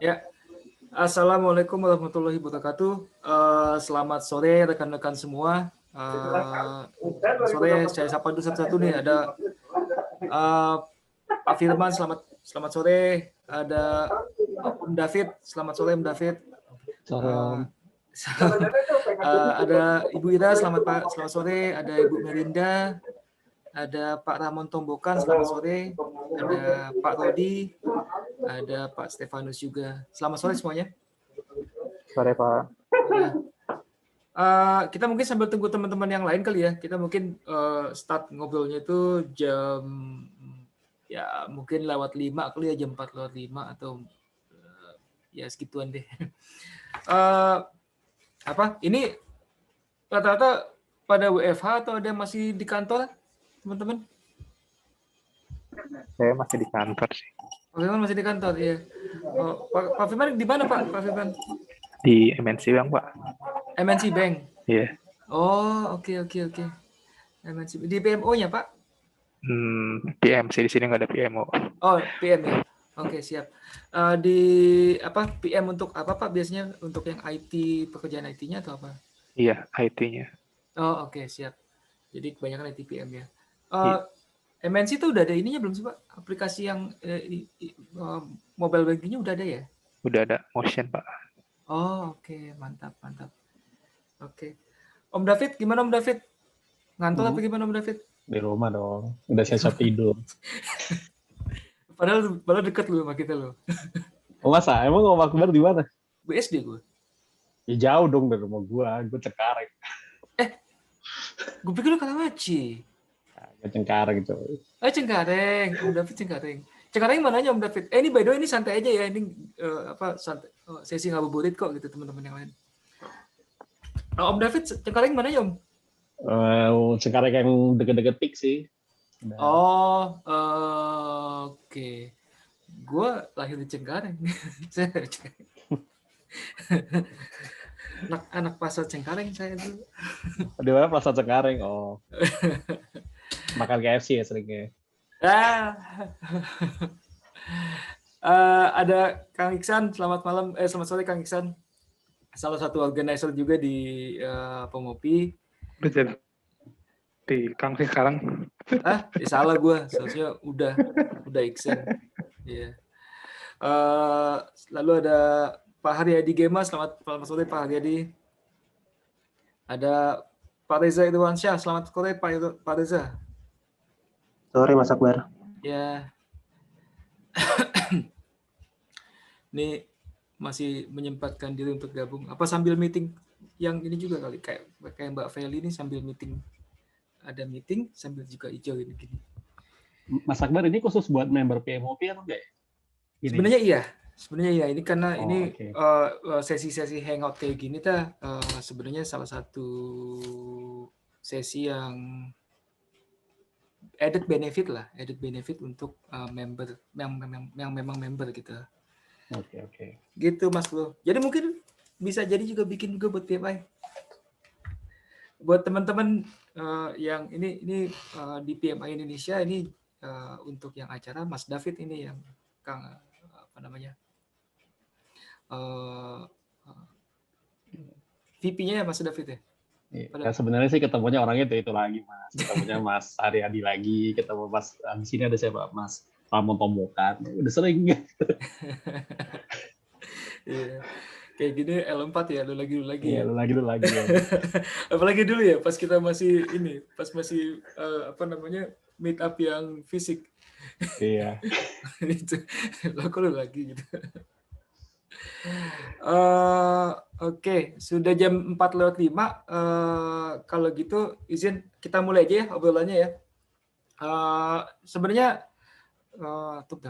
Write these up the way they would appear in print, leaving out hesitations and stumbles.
Ya, Assalamualaikum warahmatullahi wabarakatuh. Selamat sore rekan-rekan semua. Sore, saya sapa dulu satu-satu nih. Ada Pak Firman, selamat sore. Ada Om David, selamat sore Om David. Sore Om. Ada Ibu Ira, selamat sore. Ada Ibu Melinda. Ada Pak Ramon Tombokan, selamat sore. Ada Pak Rodi. Ada Pak Stefanus juga. Selamat sore semuanya. Sore Pak. Ya. Kita mungkin sambil tunggu teman-teman yang lain kali ya. Kita mungkin start ngobrolnya itu jam ya mungkin lewat 5 kali ya, jam 4 lewat 5 atau ya segituan deh. Ini rata-rata pada WFH atau ada yang masih di kantor, teman-teman? Saya masih di kantor sih. Pak Firman masih di kantor, ya. Pak Firman di mana Pak? Pak Firman? Di MNC Bank Pak. MNC Bank. Iya. Oh, oke. MNC di PMO-nya Pak? PMC di sini nggak ada PMO. Oh, PM ya. Oke, siap. Di PM untuk apa Pak biasanya, untuk yang IT, pekerjaan IT-nya atau apa? Iya, IT-nya. Oh, oke, siap. Jadi kebanyakan IT PM ya. MNC itu udah ada ininya belum sih Pak? Aplikasi yang mobile banking-nya udah ada ya? Udah ada Motion Pak. Oh, oke, mantap. Oke. Om David, gimana Om David? Ngantuk apa gimana Om David? Di rumah dong. Udah siap-siap tidur. Padahal deket lu sama kita loh. Oh masa? Emang Om Akbar di mana? BSD gue. Ya jauh dong dari rumah gua. Gue Cengkareng. Gue pikir lu Karawaci. Cengkareng gitu. Cengkareng. Om David Cengkareng. Cengkareng mananya Om David? Ini by the way ini santai aja ya. Ini santai. Sesi ngabuburit kok gitu teman-teman yang lain. Om David Cengkareng mananya Om? Cengkareng yang deket-deket PIK sih. Oh, oke. Gue lahir di Cengkareng. anak pasar Cengkareng saya dulu. Di mana Pasar Cengkareng? Oh. Makan KFC ya seringnya. Ada Kang Iksan, selamat sore Kang Iksan. Salah satu organizer juga di Pengopi. Udah jadi Kang sih sekarang. Salah gue, seharusnya udah Iksan. Iya. Lalu ada Pak Haryadi Gema, selamat sore Pak Haryadi. Ada Pak Reza Irwansyah, selamat sore Pak Reza. Sore Mas Akbar. Ya. Ini masih menyempatkan diri untuk gabung. Apa sambil meeting yang ini juga kali, kayak Mbak Feli ini sambil meeting. Ada meeting sambil juga hijau ini gini. Mas Akbar ini khusus buat member PMOP atau enggak ya? Sebenarnya iya. Ini karena sesi-sesi hangout kayak gini sebenarnya salah satu sesi yang added benefit untuk member yang memang member gitu. Oke. Gitu Mas Bro. Jadi mungkin bisa jadi juga bikin juga buat PMI. Buat teman-teman yang ini di PMI Indonesia ini untuk yang acara Mas David ini yang Kang VP-nya ya Mas David ya? Ya sebenarnya sih ketemunya orangnya itu lagi Mas. Ketemunya Mas Haryadi lagi, ketemu Mas di sini ada siapa? Mas Ramon Tombokan. Udah sering. Iya. Kayak gini L4 ya, lu lagi. Iya, lu lagi. Ya. Apalagi dulu ya, pas kita masih meet up yang fisik. Iya. Kok lu lagi gitu. Oke, sudah jam 4:05. Kalau gitu izin kita mulai aja ya obrolannya ya. Sebenarnya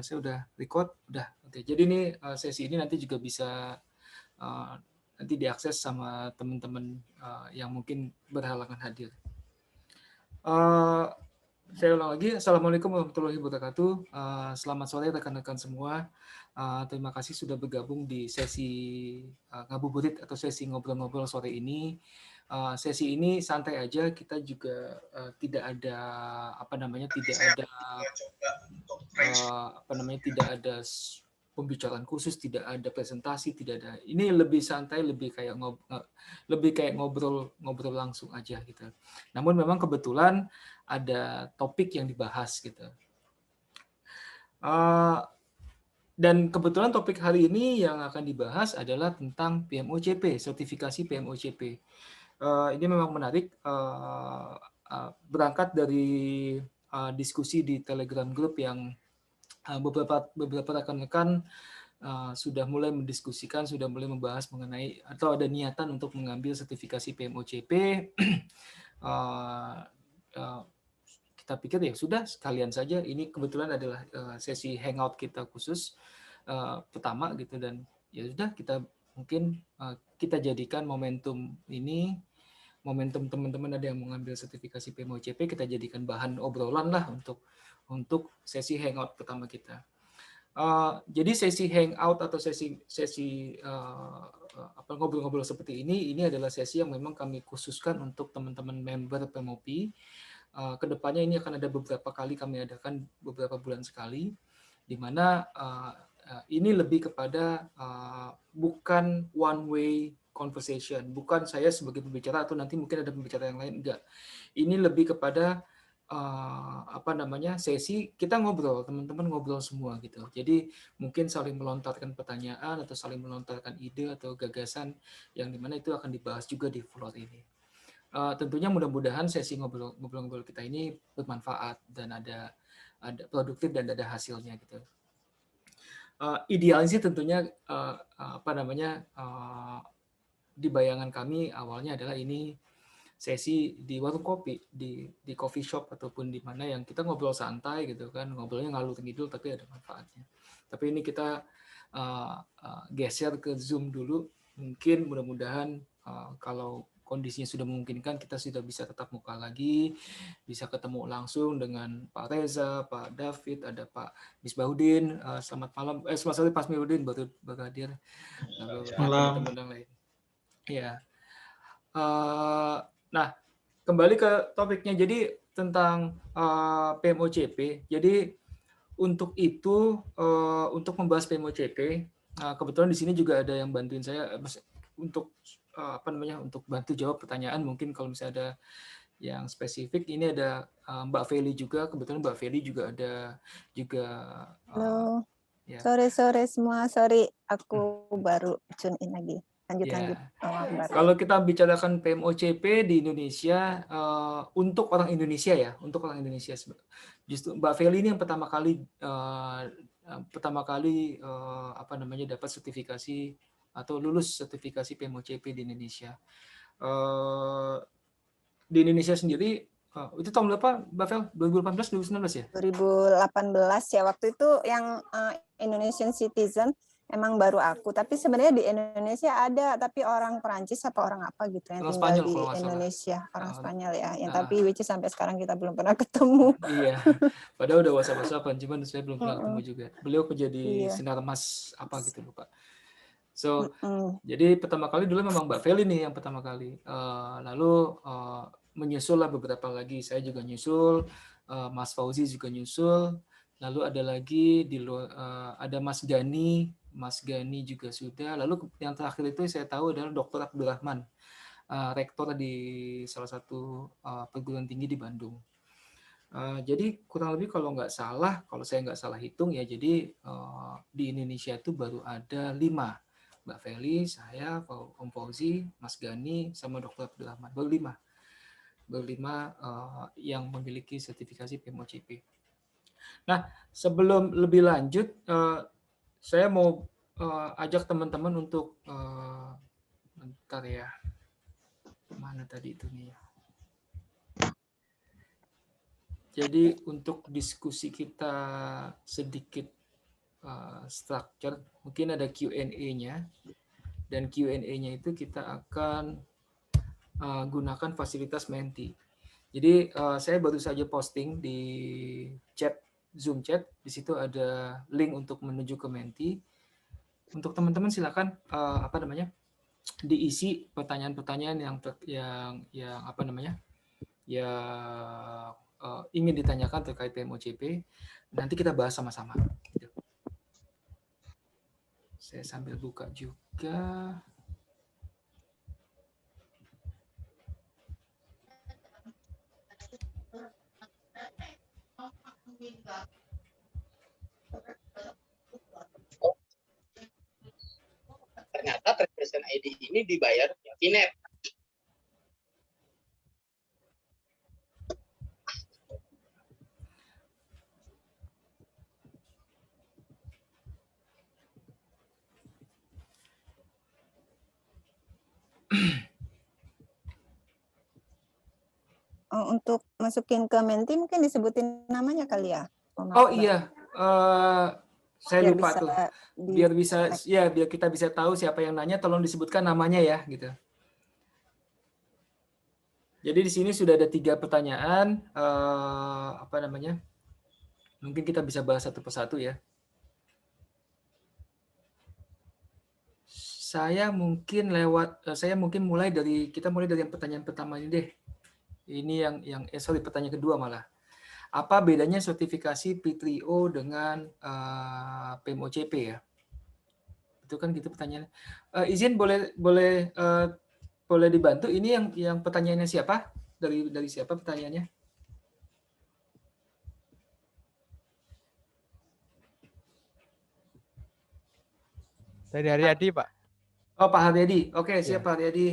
saya udah record, udah. Oke, jadi ini sesi ini nanti juga bisa nanti diakses sama teman-teman yang mungkin berhalangan hadir. Saya ulang lagi, Assalamualaikum warahmatullahi wabarakatuh. Selamat sore rekan-rekan semua. Terima kasih sudah bergabung di sesi ngabuburit atau sesi ngobrol-ngobrol sore ini. sesi ini santai aja, kita juga tidak ada tidak ada pembicaraan khusus, tidak ada presentasi, tidak ada. Ini lebih santai, lebih kayak ngobrol langsung aja gitu. Namun memang kebetulan ada topik yang dibahas gitu. Dan kebetulan topik hari ini yang akan dibahas adalah tentang PMOCP, sertifikasi PMOCP. Ini memang menarik, berangkat dari diskusi di Telegram Group yang beberapa rekan-rekan sudah mulai mendiskusikan, sudah mulai membahas mengenai atau ada niatan untuk mengambil sertifikasi PMOCP. Kita pikir ya sudah sekalian saja. Ini kebetulan adalah sesi hangout kita khusus pertama gitu, dan ya sudah kita mungkin kita jadikan momentum ini, momentum teman-teman ada yang mengambil sertifikasi PMOCP, kita jadikan bahan obrolan lah untuk sesi hangout pertama kita. Jadi sesi hangout atau sesi ngobrol-ngobrol seperti ini adalah sesi yang memang kami khususkan untuk teman-teman member PMOP. Kedepannya ini akan ada beberapa kali kami adakan beberapa bulan sekali, di mana ini lebih kepada bukan one way conversation, bukan saya sebagai pembicara atau nanti mungkin ada pembicara yang lain, enggak. Ini lebih kepada sesi kita ngobrol, teman-teman ngobrol semua gitu. Jadi mungkin saling melontarkan pertanyaan atau saling melontarkan ide atau gagasan yang dimana itu akan dibahas juga di floor ini. Tentunya mudah-mudahan sesi ngobrol-ngobrol kita ini bermanfaat dan ada produktif dan ada hasilnya gitu. Idealnya sih tentunya di bayangan kami awalnya adalah ini sesi di warung kopi, di coffee shop ataupun di mana yang kita ngobrol santai gitu kan, ngobrolnya ngalur ngidul tapi ada manfaatnya. Tapi ini kita geser ke Zoom dulu, mungkin mudah-mudahan kalau kondisinya sudah memungkinkan kita sudah bisa tatap muka lagi, bisa ketemu langsung dengan Pak Reza, Pak David, ada Pak Misbahuddin. Selamat malam, selamat sore Pak Misbahuddin baru hadir. Malam. Teman-teman yang lain. Ya. Nah, kembali ke topiknya. Jadi tentang PMOCP. Jadi untuk itu, untuk membahas PMOCP, kebetulan di sini juga ada yang bantuin saya untuk untuk bantu jawab pertanyaan. Mungkin kalau misalnya ada yang spesifik, ini ada Mbak Feli juga. Kebetulan Mbak Feli juga ada juga. Halo. Ya. Sore semua. Sorry, aku baru tune in lagi. Lanjut. Kalau kita bicarakan PMOCP di Indonesia, untuk orang Indonesia ya, justru Mbak Feli ini yang pertama kali dapat sertifikasi atau lulus sertifikasi PMOCP di Indonesia. Di Indonesia sendiri itu tahun berapa, Mbak Fel? 2018, 2019 ya? 2018 ya, waktu itu yang Indonesian Citizen emang baru aku, tapi sebenarnya di Indonesia ada, tapi orang Perancis apa orang apa gitu yang Orang tinggal Spanyol, di kalau nggak salah. Indonesia, orang Spanyol ya, yang tapi which is sampai sekarang kita belum pernah ketemu. Iya, padahal udah WhatsApp-WhatsAppan, cuman saya belum pernah ketemu juga. Beliau kerja di Sinar Mas apa gitu lupa. So, jadi pertama kali dulu memang Mbak Feli nih yang pertama kali. Lalu menyusul lah beberapa lagi, saya juga nyusul, Mas Fauzi juga nyusul. Lalu ada lagi ada Mas Gani juga sudah. Lalu yang terakhir itu saya tahu adalah Dr. Abdurrahman, rektor di salah satu perguruan tinggi di Bandung. Jadi kurang lebih kalau saya nggak salah hitung ya, jadi di Indonesia itu baru ada 5. Mbak Feli, saya, Om Fauzi, Mas Gani, sama Dr. Abdurrahman. Baru 5 yang memiliki sertifikasi PMOCP. Nah, sebelum lebih lanjut, saya mau ajak teman-teman untuk bentar ya. Mana tadi itu nih ya. Jadi untuk diskusi kita sedikit structure, mungkin ada Q&A-nya, dan Q&A-nya itu kita akan gunakan fasilitas Menti. Jadi saya baru saja posting di chat Zoom chat, di situ ada link untuk menuju ke Menti. Untuk teman-teman silakan diisi pertanyaan-pertanyaan yang apa namanya, yang ingin ditanyakan terkait PMOCP. Nanti kita bahas sama-sama. Gitu. Saya sambil buka juga. Ternyata trade present ID ini dibayar via Finet. Untuk masukin ke Menti mungkin disebutin namanya kali ya. Oh iya, saya Biar lupa bisa tuh. di- Biar bisa, ya biar kita bisa tahu siapa yang nanya, tolong disebutkan namanya ya, gitu. Jadi di sini sudah ada 3 pertanyaan, apa namanya? Mungkin kita bisa bahas satu persatu ya. Saya mungkin mulai dari yang pertanyaan pertama ini deh. Ini pertanyaan kedua malah. Apa bedanya sertifikasi P3O dengan PMOCP ya? Itu kan gitu pertanyaannya. Izin boleh dibantu. Ini yang pertanyaannya siapa? Dari siapa pertanyaannya? Dari Haryadi, Pak. Oh, Pak Haryadi. Oke, siap Ya. Pak Haryadi.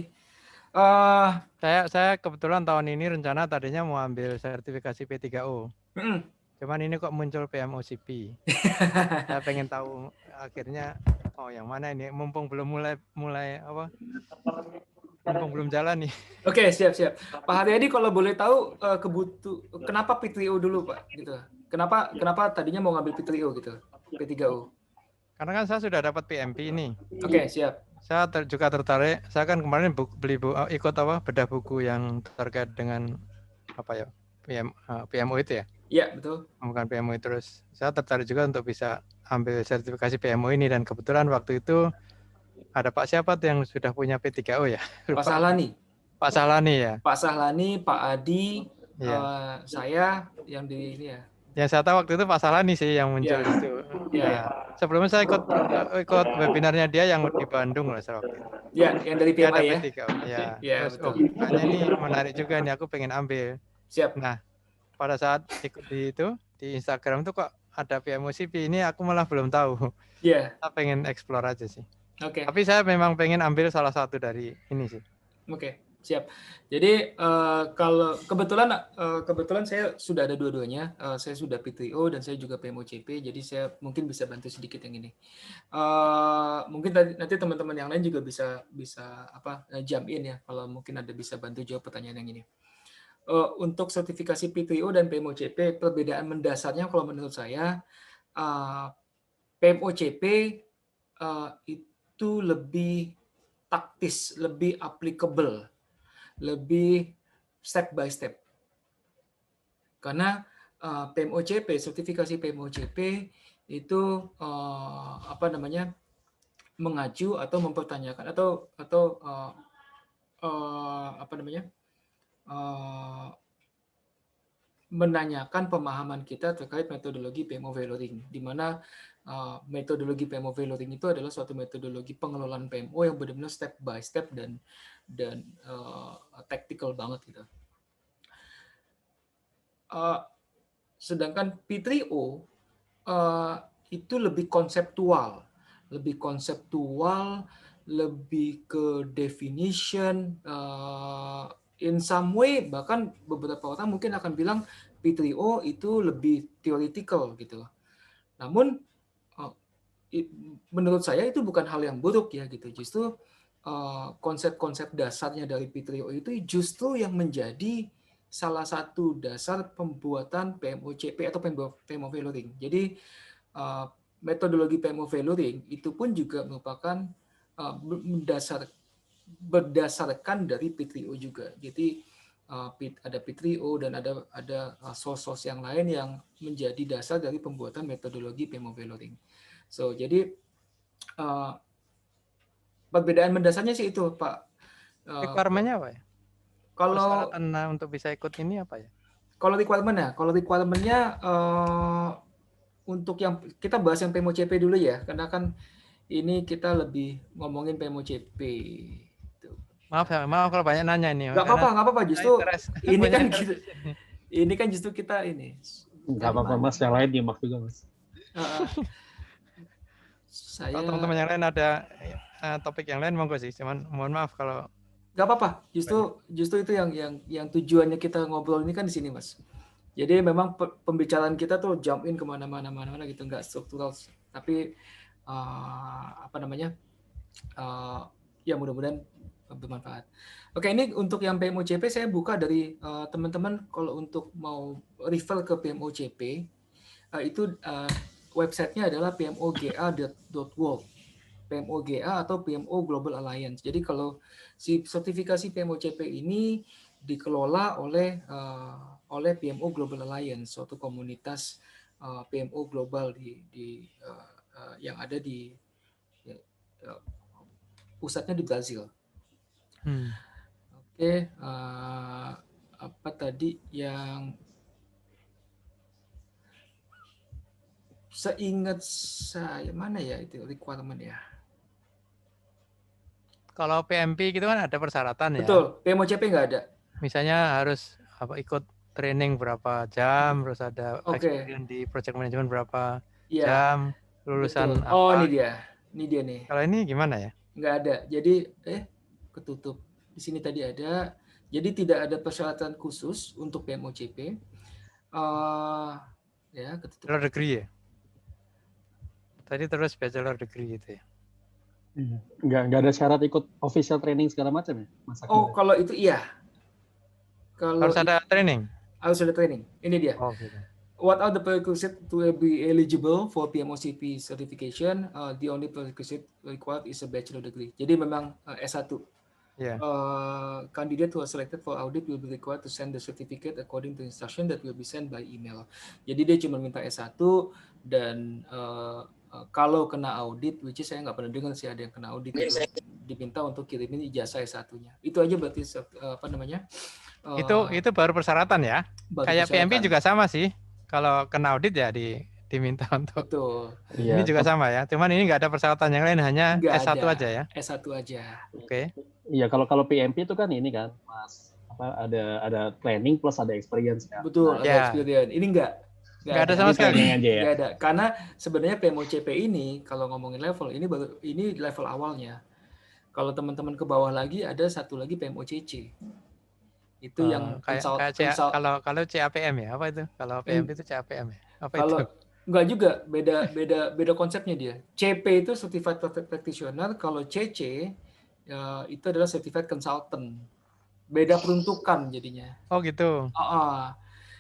Saya kebetulan tahun ini rencana tadinya mau ambil sertifikasi P3O. Cuman ini kok muncul PMOCP. Saya pengen tahu akhirnya yang mana ini, mumpung belum mulai apa? Mumpung belum jalan nih. Oke, siap. Pak Haryadi kalau boleh tahu kenapa P3O dulu, Pak? Gitu. Kenapa tadinya mau ngambil P3O gitu? P3O. Karena kan saya sudah dapat PMP ini. Oke, siap. Saya juga tertarik. Saya kan kemarin ikut bedah buku yang terkait dengan apa ya? PMO itu ya. Iya, betul. Bukan PMO, terus saya tertarik juga untuk bisa ambil sertifikasi PMO ini, dan kebetulan waktu itu ada Pak siapa tuh yang sudah punya P3O ya? Pak Sahlani. Pak Sahlani ya. Pak Sahlani, Pak Adi, Ya. Saya yang di ini ya. Yang saya tahu waktu itu Pak Sahlani sih yang muncul itu. Iya. Sebelumnya saya ikut webinarnya dia yang di Bandung lah waktu itu. Ya, yang dari PMI ya. Ya. Terus kayaknya ini menarik juga nih, aku pengen ambil. Siap. Nah, pada saat ikut di Instagram tuh kok ada PMOCP, ini aku malah belum tahu. Iya. Saya pengen explore aja sih. Oke. Tapi saya memang pengen ambil salah satu dari ini sih. Oke, siap. Jadi kalau kebetulan saya sudah ada dua-duanya. Saya sudah P3O dan saya juga PMOCP. Jadi saya mungkin bisa bantu sedikit yang ini. Mungkin nanti teman-teman yang lain juga bisa jump in ya. Kalau mungkin ada bisa bantu jawab pertanyaan yang ini. Untuk sertifikasi P3O dan PMOCP, perbedaan mendasarnya kalau menurut saya, PMOCP itu lebih taktis, lebih applicable, lebih step by step. Karena PMOCP, sertifikasi PMOCP itu mengacu atau mempertanyakan atau menanyakan pemahaman kita terkait metodologi PMO Valoring, di mana metodologi PMO Valoring itu adalah suatu metodologi pengelolaan PMO yang benar-benar step by step dan tactical banget gitu. Sedangkan P3O itu lebih konseptual, lebih ke definition. In some way, bahkan beberapa orang mungkin akan bilang P3O itu lebih theoretical gitu. Namun menurut saya itu bukan hal yang buruk ya gitu. Justru konsep-konsep dasarnya dari P3O itu justru yang menjadi salah satu dasar pembuatan PMOCP atau PMO Valoring. Jadi metodologi PMO Valoring itu pun juga merupakan berdasarkan dari P3O juga. Jadi ada P3O dan ada source yang lain yang menjadi dasar dari pembuatan metodologi PMO Valoring. So jadi Perbedaan mendasarnya sih itu, Pak. Requirement-nya apa ya? Kalau Persyaratan untuk bisa ikut ini apa ya? kalau requirement-nya untuk yang kita bahas yang PMOCP dulu ya, karena kan ini kita lebih ngomongin PMOCP. Maaf kalau banyak nanya ini. Nggak apa-apa. Justru ini kan gitu. ini kan justru kita ini. Nggak apa-apa Mas, yang lain nyimak juga Mas. Saya Kalau teman-teman yang lain ada topik yang lain monggo sih. Cuman mohon maaf kalau nggak apa-apa. Justru itu yang tujuannya kita ngobrol ini kan di sini, Mas. Jadi memang pembicaraan kita tuh jump in kemana-mana gitu, nggak struktural. Tapi ya mudah-mudahan bermanfaat. Oke, ini untuk yang PMOCP saya buka dari teman-teman kalau untuk mau refer ke PMOCP itu websitenya adalah pmoga.world, PMOGA atau PMO Global Alliance. Jadi kalau si sertifikasi PMOCP ini dikelola oleh PMO Global Alliance, suatu komunitas PMO global yang ada di pusatnya di Brazil. Oke, apa tadi yang seingat saya mana ya itu requirement ya? kalau PMP gitu kan ada persyaratan ya. Betul, PMOCP nggak ada. Misalnya harus ikut training berapa jam, terus ada Oke. experience di project management berapa Iya, jam, lulusan betul. Oh, apa. ini dia nih. Kalau ini gimana ya? Nggak ada. Jadi ketutup. Di sini tadi ada. Jadi tidak ada persyaratan khusus untuk PMOCP. Ya, ketutup. Bachelor degree ya? Tadi terus bachelor degree gitu ya? Nggak ada syarat ikut official training segala macam ya, Mas Akbar? Oh, kalau itu iya. Kalau Harus ada training? Harus ada training. Ini dia. Oh, gitu. What are the prerequisites to be eligible for PMOCP certification? The only prerequisite required is a bachelor degree. Jadi memang S1. Yeah. Candidate who are selected for audit will be required to send the certificate according to instruction that will be sent by email. Jadi dia cuma minta S1 dan kalau kena audit, which is saya nggak pernah dengar sih ada yang kena audit, diminta untuk kirimin ijazah S1-nya. Itu aja berarti Itu baru persyaratan ya. Kayak PMP juga sama sih. Kalau kena audit ya diminta untuk. Betul. Ini juga sama ya. Cuman ini nggak ada persyaratan yang lain, hanya S1 aja ya. S1 aja. Oke. Iya, kalau PMP itu kan ini kan, Mas, ada training plus ada experience kan. Betul, ada experience. Ini nggak ada sama sekali. Aja ya. Nggak ada. Karena sebenarnya PMOCP ini kalau ngomongin level ini level awalnya. Kalau teman-teman ke bawah lagi ada satu lagi PMOCC. Itu yang kayak kalau CAPM ya, apa itu? Kalau PMP itu CAPM ya. Apa kalau, itu? Enggak juga, beda konsepnya dia. CP itu Certified Practitioner, kalau CC itu adalah Certified Consultant. Beda peruntukan jadinya. Oh gitu.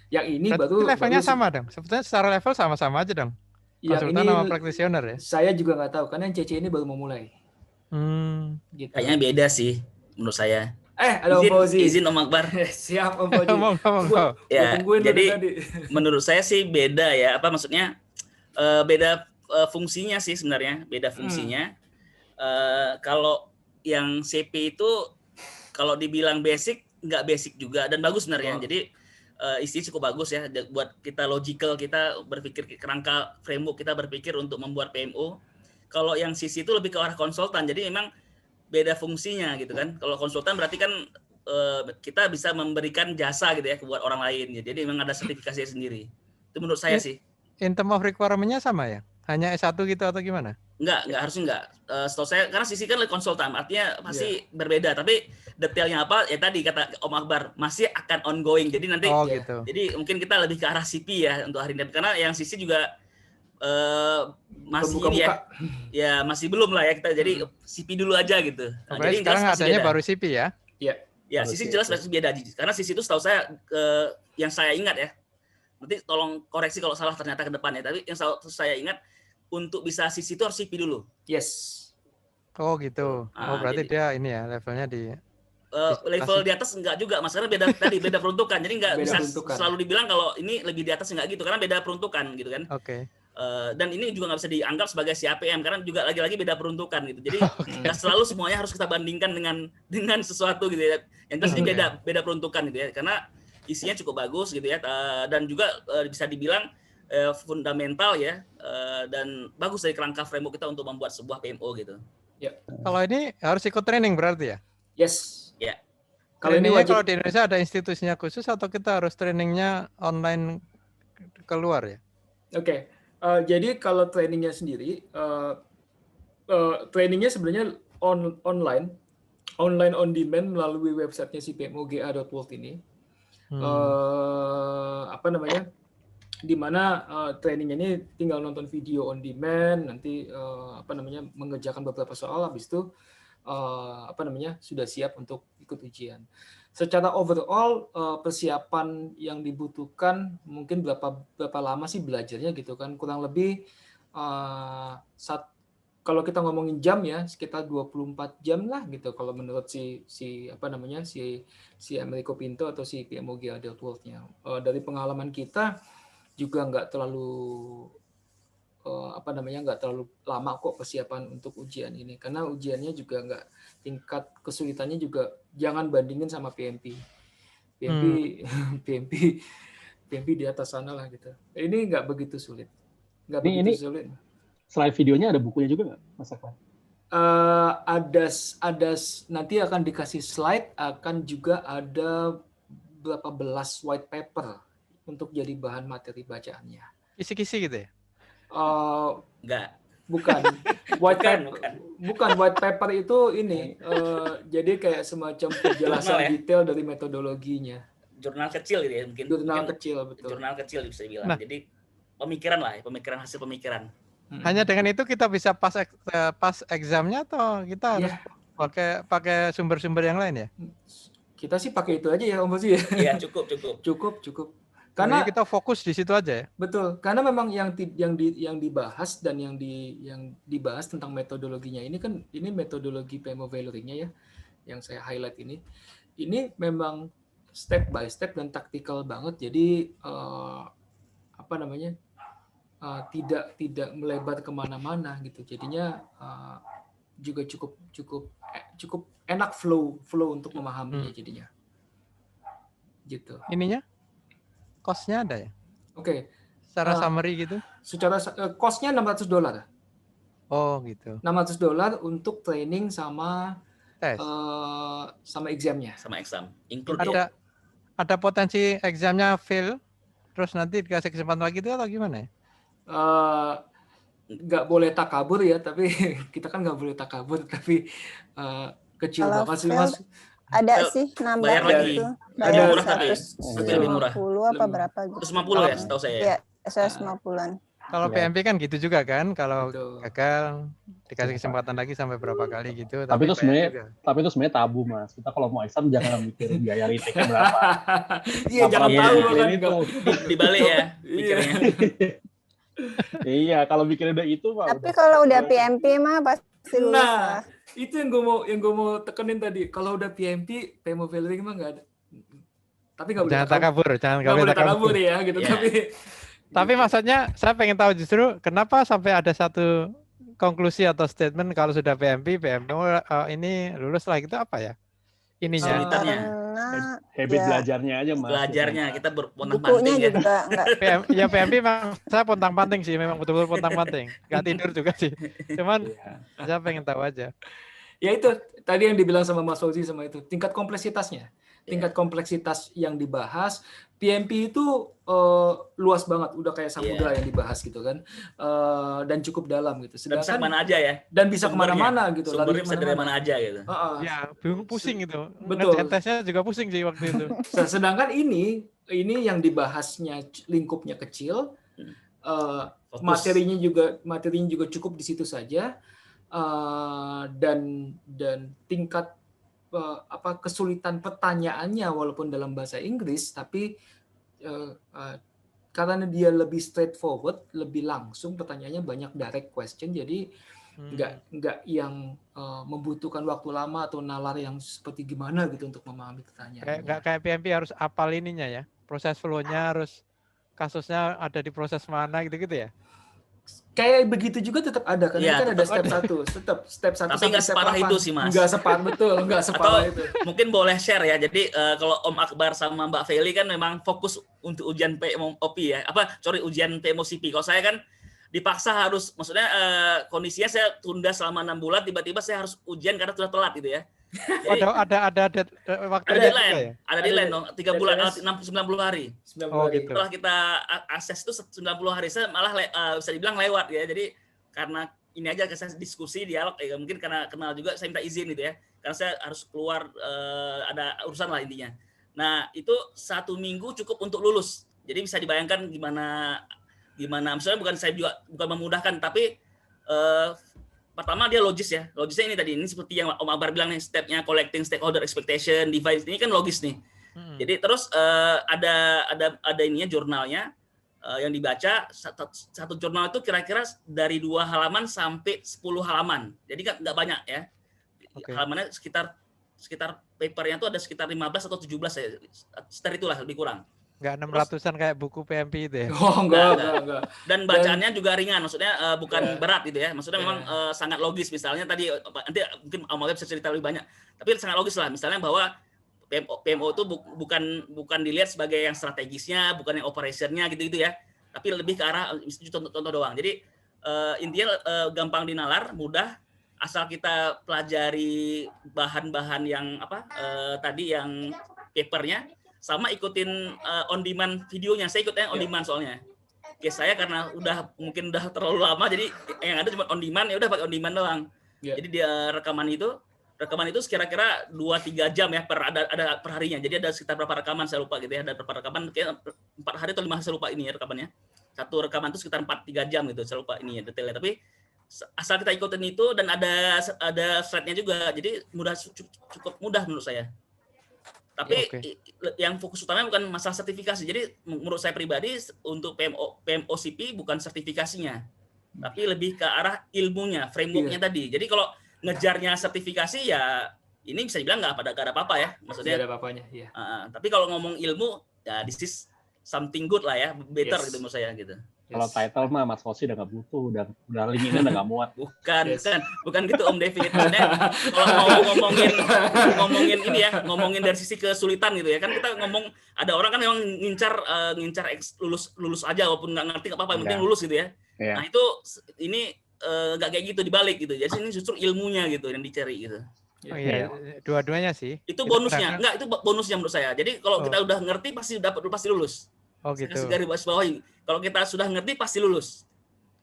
Yang ini berarti baru levelnya sama dong. Sebetulnya secara level sama-sama aja dong. Konsultan sama practitioner ya. Saya juga nggak tahu karena yang CC ini baru mau mulai. Gitu. Kayaknya beda sih menurut saya. Ada Om Fauzi. Izin Om Akbar. Siap Om Fauzi. Ya, jadi menurut saya sih beda ya. Apa maksudnya? Beda fungsinya sih sebenarnya. Beda fungsinya. Kalau yang CP itu kalau dibilang basic, nggak basic juga dan bagus sebenarnya. Jadi isi cukup bagus ya buat kita logical, kita berpikir kerangka framework, kita berpikir untuk membuat PMO. Kalau yang CC itu lebih ke arah konsultan. Jadi memang beda fungsinya gitu kan. Kalau konsultan berarti kan kita bisa memberikan jasa gitu ya buat orang lain. Jadi memang ada sertifikasi sendiri. Itu menurut saya sih. In term of requirement-nya sama ya? Hanya S1 gitu atau gimana? Enggak harusnya enggak. Setahu saya karena sisi kan konsultan, artinya pasti berbeda. Tapi detailnya apa? Ya tadi kata Om Akbar masih akan ongoing. Jadi nanti gitu. Jadi mungkin kita lebih ke arah CP ya untuk hari ini. Karena yang sisi juga masih ini ya masih belum lah ya kita. Jadi CP dulu aja gitu. Nah, jadi sekarang adanya baru CP ya? Iya. Ya, sisi jelas pasti beda. Karena sisi itu setahu saya yang saya ingat ya. Nanti tolong koreksi kalau salah ternyata ke depan ya. Tapi yang saya ingat untuk bisa sisi itu harus CP dulu. Yes. Oh gitu. Berarti jadi, dia ini ya levelnya di level di atas enggak juga, Mas, karena beda peruntukan. Jadi enggak bisa selalu dibilang kalau ini lebih di atas enggak gitu karena beda peruntukan gitu kan. Oke. Dan ini juga nggak bisa dianggap sebagai CAPM karena juga lagi-lagi beda peruntukan gitu. Jadi nggak selalu semuanya harus kita bandingkan dengan sesuatu gitu ya. Yang jelas ini beda peruntukan gitu ya. Karena isinya cukup bagus gitu ya. Dan juga bisa dibilang fundamental ya. Dan bagus dari kerangka framework kita untuk membuat sebuah PMO gitu. Ya. Kalau ini harus ikut training berarti ya? Yes. Ya. Kalau ini wajib. Kalau di Indonesia ada institusinya khusus atau kita harus trainingnya online keluar ya? Oke. Jadi kalau trainingnya sendiri, trainingnya sebenarnya online on demand melalui websitenya si PMOGA.world ini. Apa namanya? Di mana trainingnya ini tinggal nonton video on demand, nanti apa namanya mengerjakan beberapa soal, habis itu apa namanya sudah siap untuk ikut ujian. Secara overall persiapan yang dibutuhkan mungkin berapa lama sih belajarnya gitu kan, kurang lebih kalau kita ngomongin jam ya sekitar 24 jam lah gitu kalau menurut si apa namanya si Americo Pinto atau si PMOGA.world-nya. Dari pengalaman kita juga nggak terlalu apa namanya nggak terlalu lama kok persiapan untuk ujian ini, karena ujiannya juga nggak, tingkat kesulitannya juga jangan bandingin sama PMP di atas sana lah gitu. Ini nggak begitu sulit, sulit. Selain videonya ada bukunya juga nggak, Mas Akbar? Ada nanti akan dikasih slide, akan juga ada berapa belas white paper untuk jadi bahan materi bacaannya. Kisi-kisi gitu ya? Enggak. Bukan. Bukan white paper itu ini. Jadi kayak semacam penjelasan detail dari metodologinya. Jurnal kecil gitu ya mungkin. Kecil, betul. Jurnal kecil bisa dibilang. Jadi pemikiran lah, hasil pemikiran. Hanya dengan itu kita bisa pas examnya atau kita harus pakai sumber-sumber yang lain ya? Kita sih pakai itu aja ya Om Fauzi ya. Iya, cukup. Karena kita fokus di situ aja ya. Betul, karena memang yang dibahas dan yang dibahas tentang metodologinya ini kan ini metodologi PMO Valoring-nya ya, yang saya highlight ini. Ini memang step by step dan taktikal banget. Jadi apa namanya tidak melebar kemana-mana gitu. Jadinya juga cukup enak flow untuk memahaminya jadinya. Gitu. Ininya? Cost-nya ada ya? Oke. Secara summary gitu? Secara cost-nya $600. Oh gitu. $600 untuk training sama tes, sama examnya. Sama exam. Include ada potensi examnya fail, terus nanti dikasih kesempatan lagi itu atau gimana ya? Nggak boleh takabur ya, tapi kita kan nggak boleh takabur, tapi kecil banget sih Mas. Ada sih nambah bayar lagi. gitu. Ada murah tapi lebih murah. 150 apa berapa gitu. 150 ya setahu saya. Iya, 150-an. Kalau PMP kan gitu juga kan, kalau gagal dikasih kesempatan lagi sampai berapa kali gitu. Tapi itu sebenarnya tabu Mas. Kita kalau mau exam jangan mikir biaya retake berapa. Iya, jangan tahu kan itu. Dibalik ya pikirnya. Iya, kalau mikirnya udah itu mah. Tapi kalau udah PMP mah pasti lulus lah. Itu yang gue mau tekenin tadi. Kalau udah PMP, PMO Valoring mah nggak ada. Tapi nggak boleh takabur ya gitu. Yeah. Tapi maksudnya saya pengen tahu justru kenapa sampai ada satu konklusi atau statement kalau sudah PMP ini lulus lah gitu apa ya? Ininya. Habit belajarnya aja Mas. Belajarnya kita berpontang-panting ya. Juga ya PMP memang saya pontang-panting sih, memang betul-betul pontang-panting. Gak tidur juga sih. Cuman saya pengen tahu aja. Ya itu tadi yang dibilang sama Mas Fauzi sama itu tingkat kompleksitasnya. Tingkat kompleksitas yang dibahas PMP itu luas banget, udah kayak samudra yang dibahas gitu kan, dan cukup dalam gitu. Sedangkan bisa kemana aja ya. Dan bisa kemana-mana gitu. Sumbernya bisa dari mana aja gitu. Ya, pusing gitu. Betul. Tesnya juga pusing sih waktu itu. Sedangkan ini yang dibahasnya lingkupnya kecil, materinya juga cukup di situ saja, dan tingkat kesulitan pertanyaannya walaupun dalam bahasa Inggris, tapi karena dia lebih straightforward, lebih langsung, pertanyaannya banyak direct question, jadi nggak yang membutuhkan waktu lama atau nalar yang seperti gimana gitu untuk memahami pertanyaan. Kayak PMP harus apal ininya ya, proses flow-nya harus, kasusnya ada di proses mana gitu-gitu ya? kayak begitu juga tetap ada kan? Iya, Ini kan ada tetap step ada. 1, tetap step 1 Tapi nggak separah itu sih, Mas. Nggak separah, betul, nggak separah itu. Mungkin boleh share ya. Jadi kalau Om Akbar sama Mbak Feli kan memang fokus untuk ujian PMOP ya. Ujian PMOCP. Kalau saya kan dipaksa harus, maksudnya kondisinya saya tunda selama 6 bulan, tiba-tiba saya harus ujian karena sudah telat gitu ya. Jadi, ada waktu ada deadline, ya? ada deadline dong, 3 bulan, Deadline. 90 hari. 90 Oh, hari. gitu. Setelah kita akses itu 90 hari, saya malah bisa dibilang lewat ya. Jadi karena ini aja saya diskusi, dialog, ya mungkin karena kenal juga saya minta izin gitu ya. Karena saya harus keluar, ada urusan lah intinya. Nah, itu 1 minggu cukup untuk lulus. Jadi bisa dibayangkan gimana misalnya bukan memudahkan, tapi pertama dia logis ya. Logisnya ini seperti yang Om Akbar bilang nih, stepnya collecting stakeholder expectation, device ini kan logis nih. Jadi terus ada ininya jurnalnya yang dibaca, satu jurnal itu kira-kira dari 2 halaman sampai 10 halaman. Jadi kan nggak banyak ya. Oke. Halamannya sekitar papernya itu ada sekitar 15 atau 17 ya. Sekitar itulah lebih kurang. Nggak 600-an kayak buku PMP itu ya? Oh, enggak. Dan bacaannya juga ringan, maksudnya bukan berat gitu ya. Maksudnya memang sangat logis. Misalnya tadi nanti mungkin Om Akbar bisa cerita lebih banyak. Tapi sangat logis lah. Misalnya bahwa PMO itu bukan dilihat sebagai yang strategisnya, bukan yang operationnya gitu ya. Tapi lebih ke arah contoh doang. Jadi intinya gampang dinalar, mudah, asal kita pelajari bahan-bahan yang tadi yang papernya, sama ikutin on demand videonya. Saya ikutnya on demand soalnya. Oke, saya karena mungkin udah terlalu lama, jadi yang ada cuma on demand, ya udah pakai on demand doang. Yeah. Jadi dia rekaman itu kira-kira 2-3 jam ya ada per harinya. Jadi ada sekitar berapa rekaman saya lupa gitu ya. Ada berapa rekaman, kayak 4 hari atau 5 hari saya lupa ini ya rekamannya. Satu rekaman itu sekitar 4-3 jam gitu, saya lupa ini ya detailnya. Tapi asal kita ikutin itu dan ada slide-nya juga. Jadi cukup mudah menurut saya. Tapi yang fokus utamanya bukan masalah sertifikasi. Jadi menurut saya pribadi untuk PMOCP bukan sertifikasinya, tapi lebih ke arah ilmunya, framework-nya tadi. Jadi kalau ngejarnya sertifikasi ya ini bisa dibilang nggak ada apa-apa ya, maksudnya. Nggak ada apa-apanya, iya. Tapi kalau ngomong ilmu ya this is something good lah ya, better gitu menurut saya gitu. Kalau title mah Mas Fosi udah nggak butuh, udah link ini udah nggak muat. Bukan gitu Om David. Maksudnya kalau mau ngomongin ini ya, ngomongin dari sisi kesulitan gitu ya. Kan kita ngomong ada orang kan memang ngincar lulus aja walaupun nggak ngerti nggak apa-apa, yang penting lulus gitu ya. Nah itu ini nggak kayak gitu dibalik gitu. Jadi ini justru ilmunya gitu yang dicari gitu. Oh iya, dua-duanya sih. Itu bonusnya. Itu bonusnya menurut saya. Jadi kalau kita udah ngerti pasti lulus. Oh gitu. Kasih garis bawahi. Kalau kita sudah ngerti pasti lulus.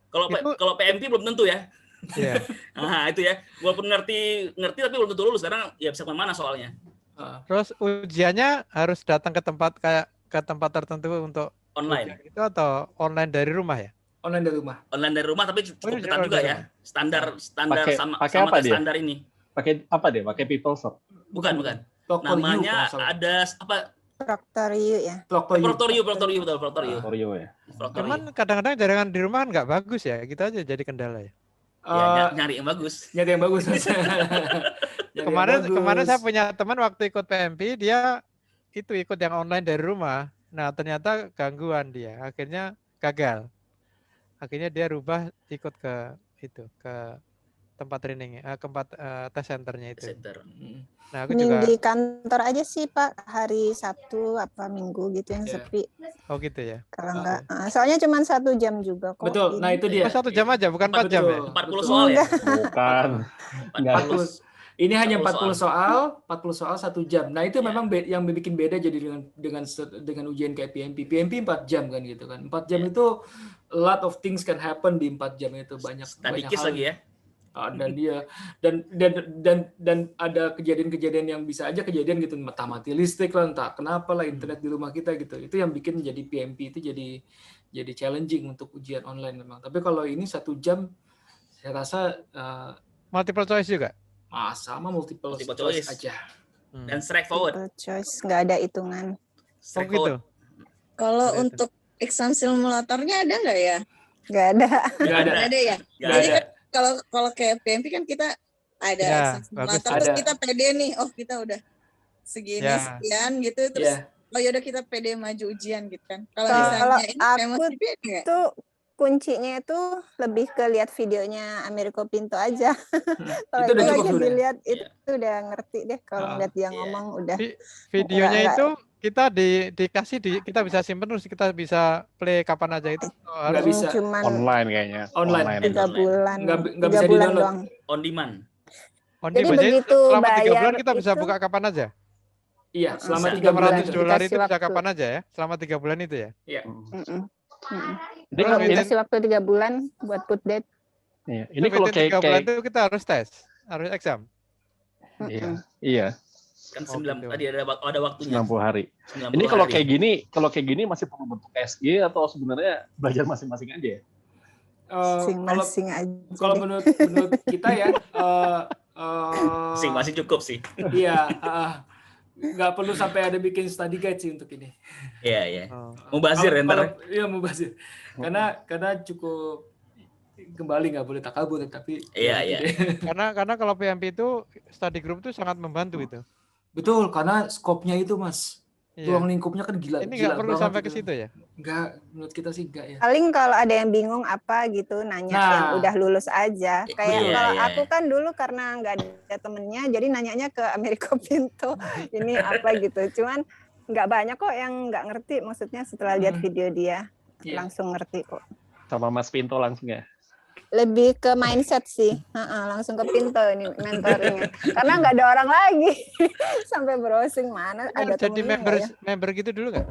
Kalau PMP belum tentu ya. Iya. Nah, itu ya. Walaupun ngerti tapi belum tentu lulus karena ya bisa kemana soalnya. Terus ujiannya harus datang ke tempat tertentu untuk online. Itu atau online dari rumah ya? Online dari rumah Tapi cukup ketat juga ya. Standar sama standar ini. Pakai apa deh? Pakai PeopleSoft? Bukan. Namanya ada apa? Proctorio ya. Proctorio ya. Cuman kadang-kadang jaringan di rumah kan nggak bagus ya, gitu aja jadi kendala ya. Nyari yang bagus. Kemarin saya punya teman waktu ikut PMP, dia itu ikut yang online dari rumah. Nah ternyata gangguan dia, akhirnya gagal. Akhirnya dia rubah ikut ke tempat training, tempat tes centernya itu. Nah, aku juga di kantor aja sih Pak, hari Sabtu apa Minggu gitu yang sepi. Oh gitu ya. Kalau enggak, soalnya cuma 1 jam juga kok. Betul. Nah itu dia. 1 jam aja, bukan 4 jam ya. 40 soal ya. Bukan. 40. Ini hanya 40 soal 1 jam. Nah itu memang yang bikin beda jadi dengan ujian kayak PMP 4 jam kan gitu kan. 4 jam itu a lot of things can happen di 4 jam itu, banyak hal lagi ya. Dan ada kejadian-kejadian yang bisa aja kejadian gitu, mati listrik lah, entah kenapa lah, internet di rumah kita gitu. Itu yang bikin jadi PMP itu jadi challenging untuk ujian online memang. Tapi kalau ini 1 jam saya rasa multiple choice juga. Sama multiple choice aja. Dan straightforward. Multiple choice, nggak ada hitungan. Gitu. Kalau untuk exam simulatornya ada nggak ya? Nggak ada. Nggak ada ya. Jadi kan kalau kayak PMP kan kita ada exam simulator, terus kita pede nih, kita udah segini sekian gitu, terus yaudah kita pede maju ujian gitu kan. Kalau misalnya ini PMOCP enggak? Tuh kuncinya itu lebih ke lihat videonya Americo Pinto aja. Kalau Itu udah itu cukup aja sudah. dilihat itu udah ngerti deh. Kalau ngeliat dia ngomong udah. Videonya Nggak- itu kita dikasih kita bisa simpen terus kita bisa play kapan aja itu. Nggak bisa. Cuman Online kayaknya. Online. 3 bulan, Nggak 3 bisa bulan di-download. doang. On demand. Jadi begitu selama 3 bulan bayar kita bisa itu- buka kapan aja. Iya, selama Bisa. 3 bulan itu. $300 itu Dikasih bisa waktu. kapan aja ya? Selama 3 bulan itu ya. Iya. Ini kalau Within- Dikasih waktu 3 bulan buat put date. Iya. Ini kalau within 3 bulan kayak itu kita harus tes, harus exam. iya, Kan Oh, 9 gitu. tadi ada waktunya. 90 hari. 90 Ini kalau hari. kayak gini masih perlu bentuk SG atau sebenarnya belajar masing-masing aja ya? Masing-masing aja. Kalau deh. menurut kita ya, masih cukup sih. iya, nggak perlu sampai ada bikin study guide sih untuk ini. Iya, iya. Oh. Mubazir ya ntar. Iya, mubazir. Karena cukup kembali nggak boleh takabur, tapi Iya, gitu iya. deh. Karena kalau PMP itu study group itu sangat membantu itu. Betul, karena skopnya itu Mas, Iya. ruang lingkupnya kan gila. Ini gila nggak perlu banget sampai ke itu. situ ya. Nggak, menurut kita sih nggak ya. Paling kalau ada yang bingung apa gitu nanya Nah. yang udah lulus aja. Kayak Iya, kalau iya. aku kan dulu karena nggak ada temennya, jadi nanyanya ke Americo Pinto ini apa gitu. Cuman nggak banyak kok yang nggak ngerti. Maksudnya setelah lihat video dia Iya. langsung ngerti kok. Sama Mas Pinto langsung ya? Lebih ke mindset sih, langsung ke Pinto ini mentornya. Karena nggak ada orang lagi. Sampai browsing mana ada Jadi temennya nggak ya? member gitu dulu nggak?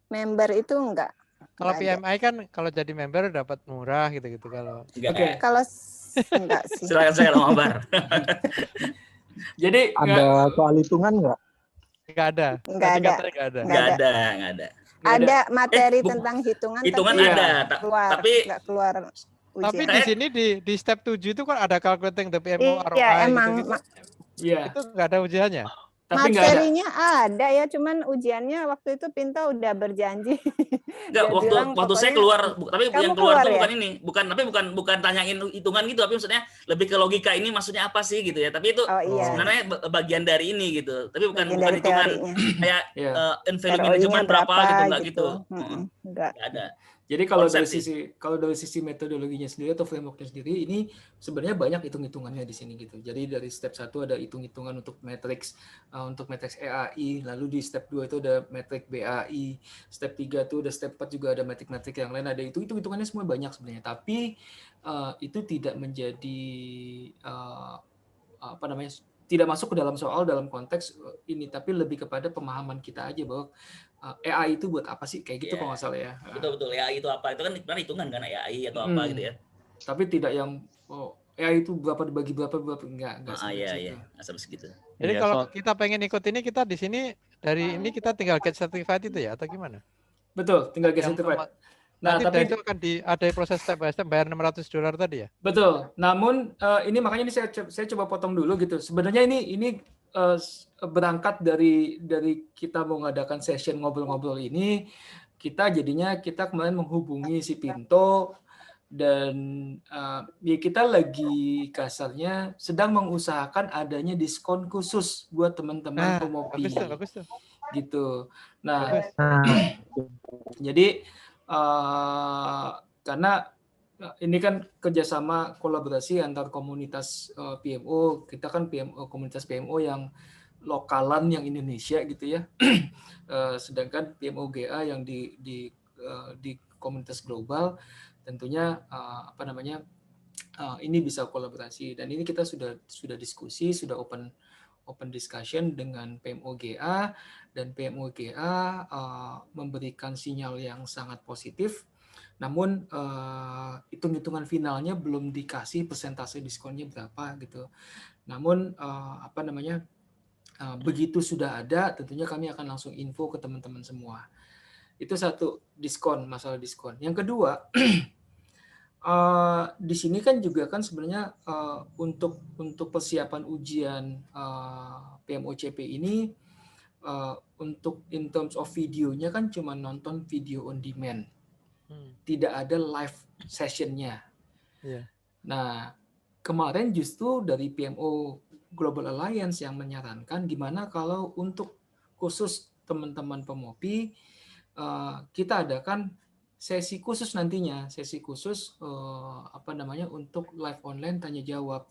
Member itu enggak. Kalau Nggak ada. PMI kan kalau jadi member dapat murah gitu-gitu kalau. Enggak. Oke. Kalau enggak sih. Silakan saya Om Akbar. Jadi Ada soal hitungan nggak? Nggak ada. Nggak Tadi ada. katanya nggak ada. Nggak ada. Enggak ada. Ada materi bu- tentang hitungan, Hitungan tapi ada, nggak keluar, tapi- nggak keluar Tapi ujian. di sini di step 7 itu kan ada calculating the PMO ROI Iya, emang gitu-gitu. Iya, Itu nggak ada ujiannya. tapi nggak ada. materinya ada ya, cuman ujiannya waktu itu Pinto udah berjanji. Enggak, Dia waktu bilang waktu saya pokoknya- keluar tapi Kamu yang keluar keluar tuh ya? bukan ini, bukan tanyain hitungan gitu, tapi maksudnya lebih ke logika ini maksudnya apa sih gitu ya. Tapi itu Oh iya, sebenarnya bagian dari ini gitu. Tapi bukan bagian bukan dari hitungan teorinya. kayak Iya. value ROI-nya management berapa gitu enggak gitu. Enggak. Nggak ada. Jadi kalau Konsep dari sisi metodologinya sendiri atau frameworknya sendiri, ini sebenarnya banyak hitung-hitungannya di sini gitu. Jadi dari step 1 ada hitung-hitungan untuk matrix EAI, lalu di step 2 itu ada metrik BAI, step 3 itu ada step 4 juga ada metrik-metrik yang lain, ada itu hitung-hitungannya semua banyak sebenarnya. Tapi itu tidak menjadi tidak masuk ke dalam soal dalam konteks ini, tapi lebih kepada pemahaman kita aja bahwa AI itu buat apa sih, kayak gitu Iya. kalau nggak salah ya. Betul AI itu apa? Itu kan sebenarnya hitungan kan AI atau apa gitu ya. Tapi tidak yang AI itu berapa dibagi berapa enggak Iya sampai iya, situ. asal segitu. Jadi Iya, kalau kita pengen ikut ini kita di sini dari ini kita tinggal get certified itu ya atau gimana? Betul, tinggal get Yang certified. pertama- Nah, Nanti tapi itu akan ada proses step by step bayar $600 tadi ya? betul. Namun ini makanya ini saya coba potong dulu gitu. Sebenarnya ini berangkat dari kita mau ngadakan session ngobrol-ngobrol ini, kita kemarin menghubungi si Pinto dan ya kita lagi kasarnya sedang mengusahakan adanya diskon khusus buat teman-teman pemopi Bagus tuh. gitu. Nah, Bagus. jadi karena ini kan kerjasama kolaborasi antar komunitas PMO, kita kan komunitas PMO yang lokalan yang Indonesia gitu ya, sedangkan PMO GA yang di komunitas global tentunya ini bisa kolaborasi, dan ini kita sudah diskusi, sudah open discussion dengan PMO GA, dan PMO GA memberikan sinyal yang sangat positif. Namun hitung-hitungan finalnya belum dikasih persentase diskonnya berapa gitu. Namun begitu sudah ada, tentunya kami akan langsung info ke teman-teman semua. Itu satu, masalah diskon. Yang kedua, di sini kan juga kan sebenarnya untuk persiapan ujian PMOCP ini, untuk in terms of videonya kan cuma nonton video on demand, tidak ada live sessionnya. Iya. Nah, kemarin justru dari PMO Global Alliance yang menyarankan gimana kalau untuk khusus teman-teman pemopi kita adakan sesi khusus nantinya, sesi khusus apa namanya untuk live online tanya jawab.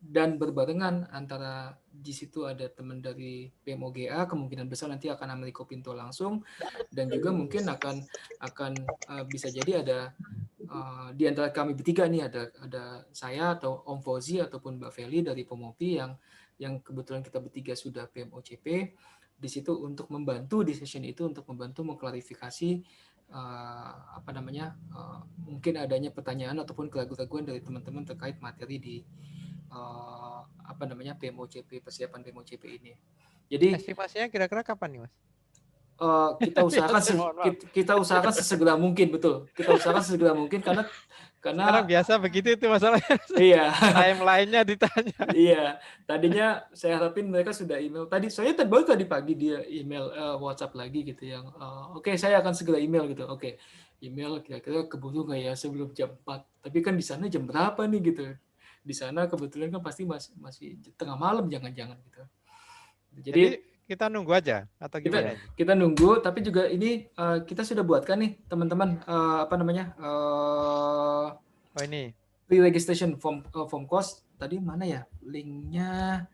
Dan berbarengan antara di situ ada teman dari PMOGA, kemungkinan besar nanti akan Americo Pinto langsung, dan juga mungkin akan bisa jadi ada di antara kami bertiga nih, ada saya atau Om Fauzi ataupun Mbak Feli dari Pomopi yang kebetulan kita bertiga sudah PMOCP di situ untuk membantu di session itu, untuk membantu mengklarifikasi apa namanya mungkin adanya pertanyaan ataupun keraguan-keraguan dari teman-teman terkait materi di apa namanya PMOCP, persiapan PMOCP ini. Jadi estimasinya kira-kira kapan nih, Mas? Kita usahakan sesegera mungkin, betul. Kita usahakan sesegera mungkin karena sekarang biasa begitu itu masalahnya. Iya. Timeline-nya ditanya. Iya. Tadinya saya harapin mereka sudah email. Saya baru tadi pagi dia email WhatsApp lagi gitu yang oke, saya akan segera email gitu. Oke. Email kira-kira keburu nggak ya sebelum jam 4. Tapi kan di sana jam berapa nih gitu. Di sana kebetulan kan pasti masih tengah malam jangan-jangan gitu. Jadi kita nunggu aja atau gimana? Kita nunggu, tapi juga ini kita sudah buatkan nih teman-teman apa namanya ini pre-registration form course. Tadi mana ya linknya?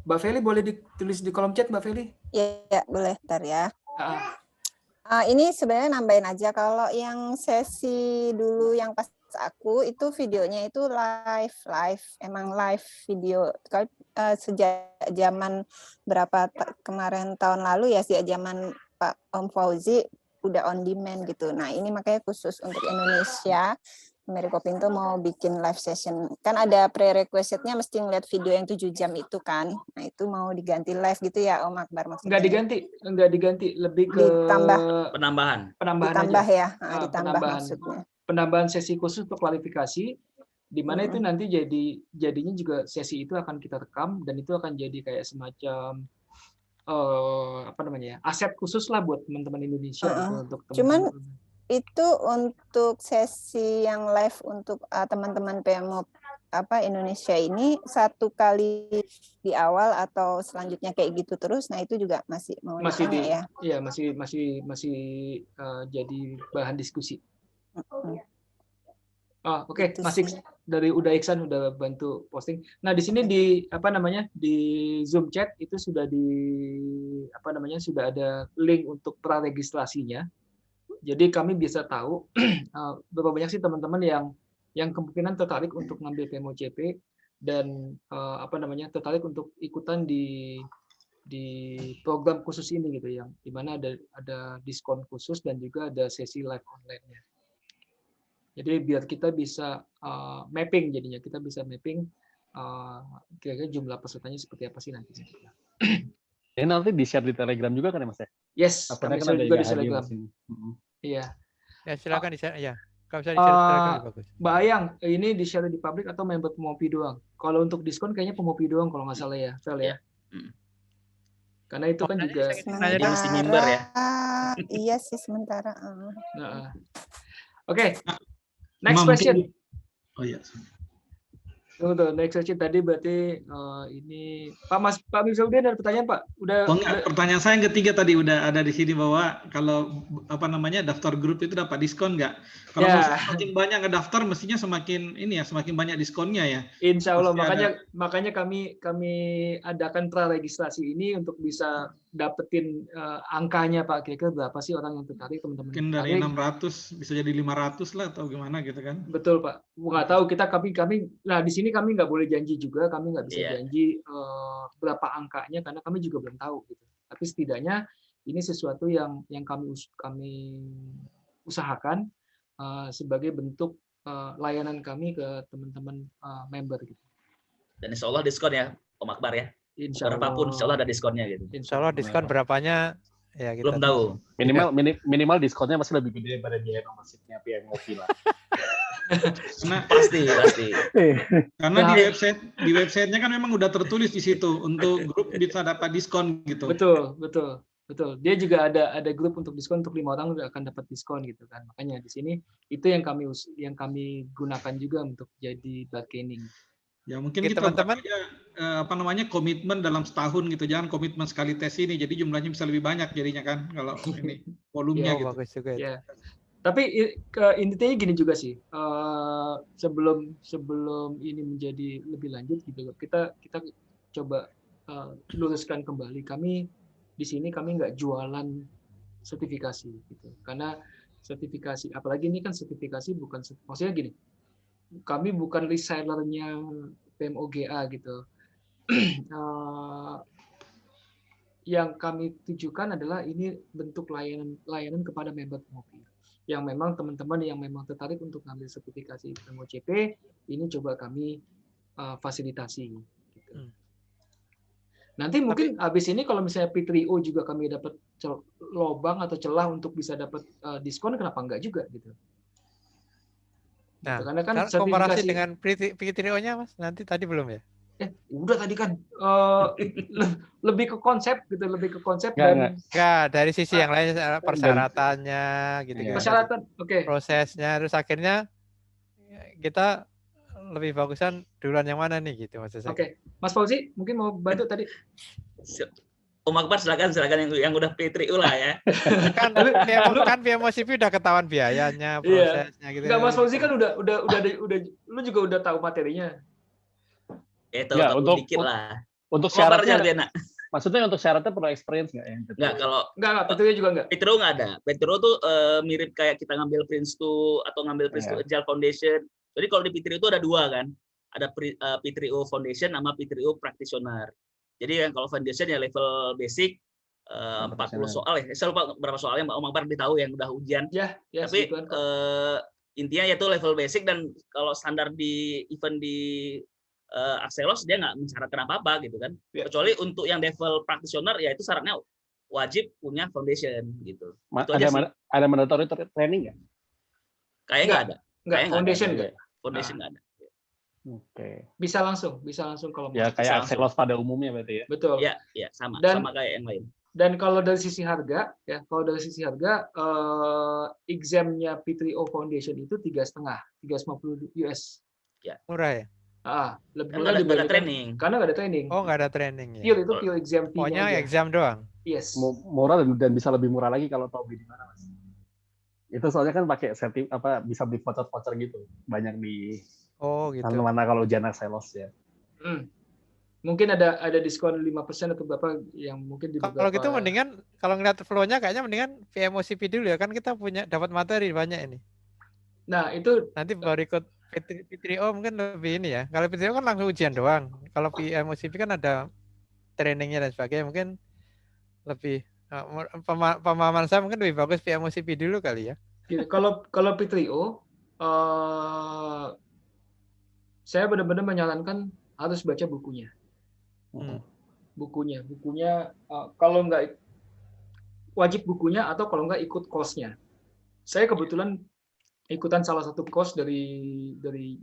Mbak Feli boleh ditulis di kolom chat, Mbak Feli? Iya, boleh, ntar ya. Ini sebenarnya nambahin aja, kalau yang sesi dulu yang pas aku itu videonya itu live, emang live video. Kalau sejak zaman berapa kemarin tahun lalu ya, sejak zaman Pak Om Fauzi udah on demand gitu. Nah ini makanya khusus untuk Indonesia, Americo Pinto mau bikin live session. Kan ada prerequisite-nya mesti ngeliat video yang 7 jam itu kan. Nah itu mau diganti live gitu ya Om Akbar maksudnya? Enggak diganti, lebih ke penambahan ditambah aja. Ya, ditambah maksudnya. Penambahan sesi khusus untuk klarifikasi, di mana itu nanti jadinya juga sesi itu akan kita rekam dan itu akan jadi kayak semacam apa namanya ya, aset khusus lah buat teman-teman Indonesia gitu, untuk teman-teman. Cuman itu untuk sesi yang live untuk teman-teman PMO Indonesia ini 1 kali di awal atau selanjutnya kayak gitu terus. Nah itu juga masih mau ditanya ya. Iya, masih jadi bahan diskusi. Oke. Masih dari Uda Iksan udah bantu posting. Nah di sini di Zoom chat itu sudah sudah ada link untuk praregistrasinya. Jadi kami bisa tahu berapa banyak sih teman-teman yang kemungkinan tertarik untuk ngambil PMOCP dan tertarik untuk ikutan di program khusus ini gitu, yang dimana ada diskon khusus dan juga ada sesi live online-nya. Jadi biar kita bisa mapping, jadinya kita bisa mapping kira-kira jumlah pesertanya seperti apa sih nanti. Ini nanti di-share di Telegram juga kan ya Mas ya? Yes, kami share juga di Telegram. Iya. Ya silakan di-share ya. Kalau bisa di-share di Telegram bagus. Mbak Ayang, ini di-share di publik atau member Pomopi doang? Kalau untuk diskon kayaknya Pomopi doang kalau nggak salah ya, Vel ya. Karena itu kan juga dia mesti member ya. Iya sih sementara. Oke. Next question. Oh iya. Tunggu, next question tadi berarti ini Pak Mirsudin ada pertanyaan Pak? Pertanyaan saya yang ketiga tadi udah ada di sini bahwa kalau daftar grup itu dapat diskon nggak? Kalau semakin banyak ngedaftar mestinya semakin banyak diskonnya ya. Insya Allah, makanya kami adakan praregistrasi ini untuk bisa dapetin angkanya Pak, kira-kira berapa sih orang yang tertarik, teman-teman. Mungkin dari 600 bisa jadi 500 lah atau gimana gitu kan. Betul Pak, nggak tahu kami nah di sini kami nggak boleh janji juga, kami nggak bisa janji berapa angkanya karena kami juga belum tahu gitu. Tapi setidaknya ini sesuatu yang kami usahakan sebagai bentuk layanan kami ke teman-teman member gitu. Dan insya Allah diskon ya Om Akbar ya. Berapapun insya Allah ada diskonnya gitu. Insya Allah diskon berapanya ya kita belum tahu. Minimal diskonnya masih lebih gede daripada biaya membershipnya PMOP lah. Pasti. Karena di websitenya kan memang udah tertulis di situ untuk grup bisa dapat diskon gitu. Betul. Dia juga ada grup untuk diskon untuk 5 orang akan dapat diskon gitu kan. Makanya di sini itu yang kami gunakan juga untuk jadi bargaining. Ya mungkin kita teman-teman komitmen dalam setahun gitu. Jangan komitmen sekali tes ini. Jadi jumlahnya bisa lebih banyak jadinya kan kalau ini volumenya gitu. Bagus juga itu. Ya. Tapi intinya gini juga sih. Sebelum ini menjadi lebih lanjut gitu, kita coba luruskan kembali. Kami di sini nggak jualan sertifikasi gitu. Karena sertifikasi, apalagi ini kan sertifikasi bukan, maksudnya gini, kami bukan resellernya PMOGA gitu. Yang kami tujukan adalah ini bentuk layanan kepada member PMOP. Yang memang teman-teman yang memang tertarik untuk ngambil sertifikasi PMOCP, ini coba kami fasilitasi. Gitu. Nanti mungkin habis ini kalau misalnya P3O juga kami dapat lobang atau celah untuk bisa dapat diskon, kenapa enggak juga gitu. Nah, gitu. Karena kan komparasi dengan P3O-nya Mas, nanti tadi belum ya? Udah tadi kan lebih ke konsep gitu, Enggak, dari sisi yang lain persyaratannya gitu. Persyaratan, oke. Prosesnya, terus akhirnya kita lebih bagusan duluan yang mana nih gitu maksud saya. Oke. Mas Fauzi mungkin mau bantu tadi. Om Akbar silakan yang udah P3U lah ya. kan PMOCP udah ketahuan biayanya, prosesnya gitu. Enggak, Mas Fauzi kan udah lu juga udah tahu materinya. Tahu dikit lah. Untuk syaratnya, maksudnya untuk syaratnya perlu experience nggak ya? Nggak, kalau P3U juga nggak. P3U nggak ada. P3U tuh mirip kayak kita ngambil Prince2 atau ngambil Prince2 Agile Foundation. Jadi kalau di P3U itu ada dua kan, ada P3U Foundation sama P3U Practitioner. Jadi yang kalau Foundation ya level basic 40 soal ya. Saya lupa berapa soalnya Mbak Om Akbar tahu yang udah ujian. Ya, tapi intinya yaitu level basic, dan kalau standar di event di Axelos dia nggak mensyaratkan apa-apa gitu kan. Kecuali untuk yang level practitioner ya itu syaratnya wajib punya foundation gitu. Ada mandatory training nggak? Kayaknya nggak ada. Nggak, foundation nggak. Foundation nggak ada. Oke. Bisa langsung kalau ya kayak Axelos pada umumnya berarti ya. Betul. Ya sama kayak yang lain. Dan kalau dari sisi harga examnya P3O Foundation itu 350 US. Ya. Murah ya? Lebih murah dibanding training. Karena nggak ada training. Oh, nggak ada training ya. Pure itu pure exam fee. Pokoknya exam doang. Yes. Murah dan bisa lebih murah lagi kalau tahu di mana Mas. Itu soalnya kan pakai bisa beli voucher gitu. Banyak di gitu. Mana kalau ujian Axelos ya. Mungkin ada diskon 5% atau berapa yang mungkin di beberapa. Kalau gitu mendingan kalau ngeliat flow-nya kayaknya mendingan PMOCP dulu ya, kan kita dapat materi banyak ini. Nah, itu nanti baru ikut P3O mungkin lebih ini ya. Kalau P3O kan langsung ujian doang. Kalau PMOCP kan ada trainingnya dan sebagainya, mungkin lebih pemahaman saya mungkin lebih bagus PMOCP dulu kali ya. Kalau P3O saya benar-benar menyarankan harus baca bukunya. Bukunya kalau nggak wajib bukunya, atau kalau nggak ikut course-nya. Saya kebetulan ikutan salah satu course dari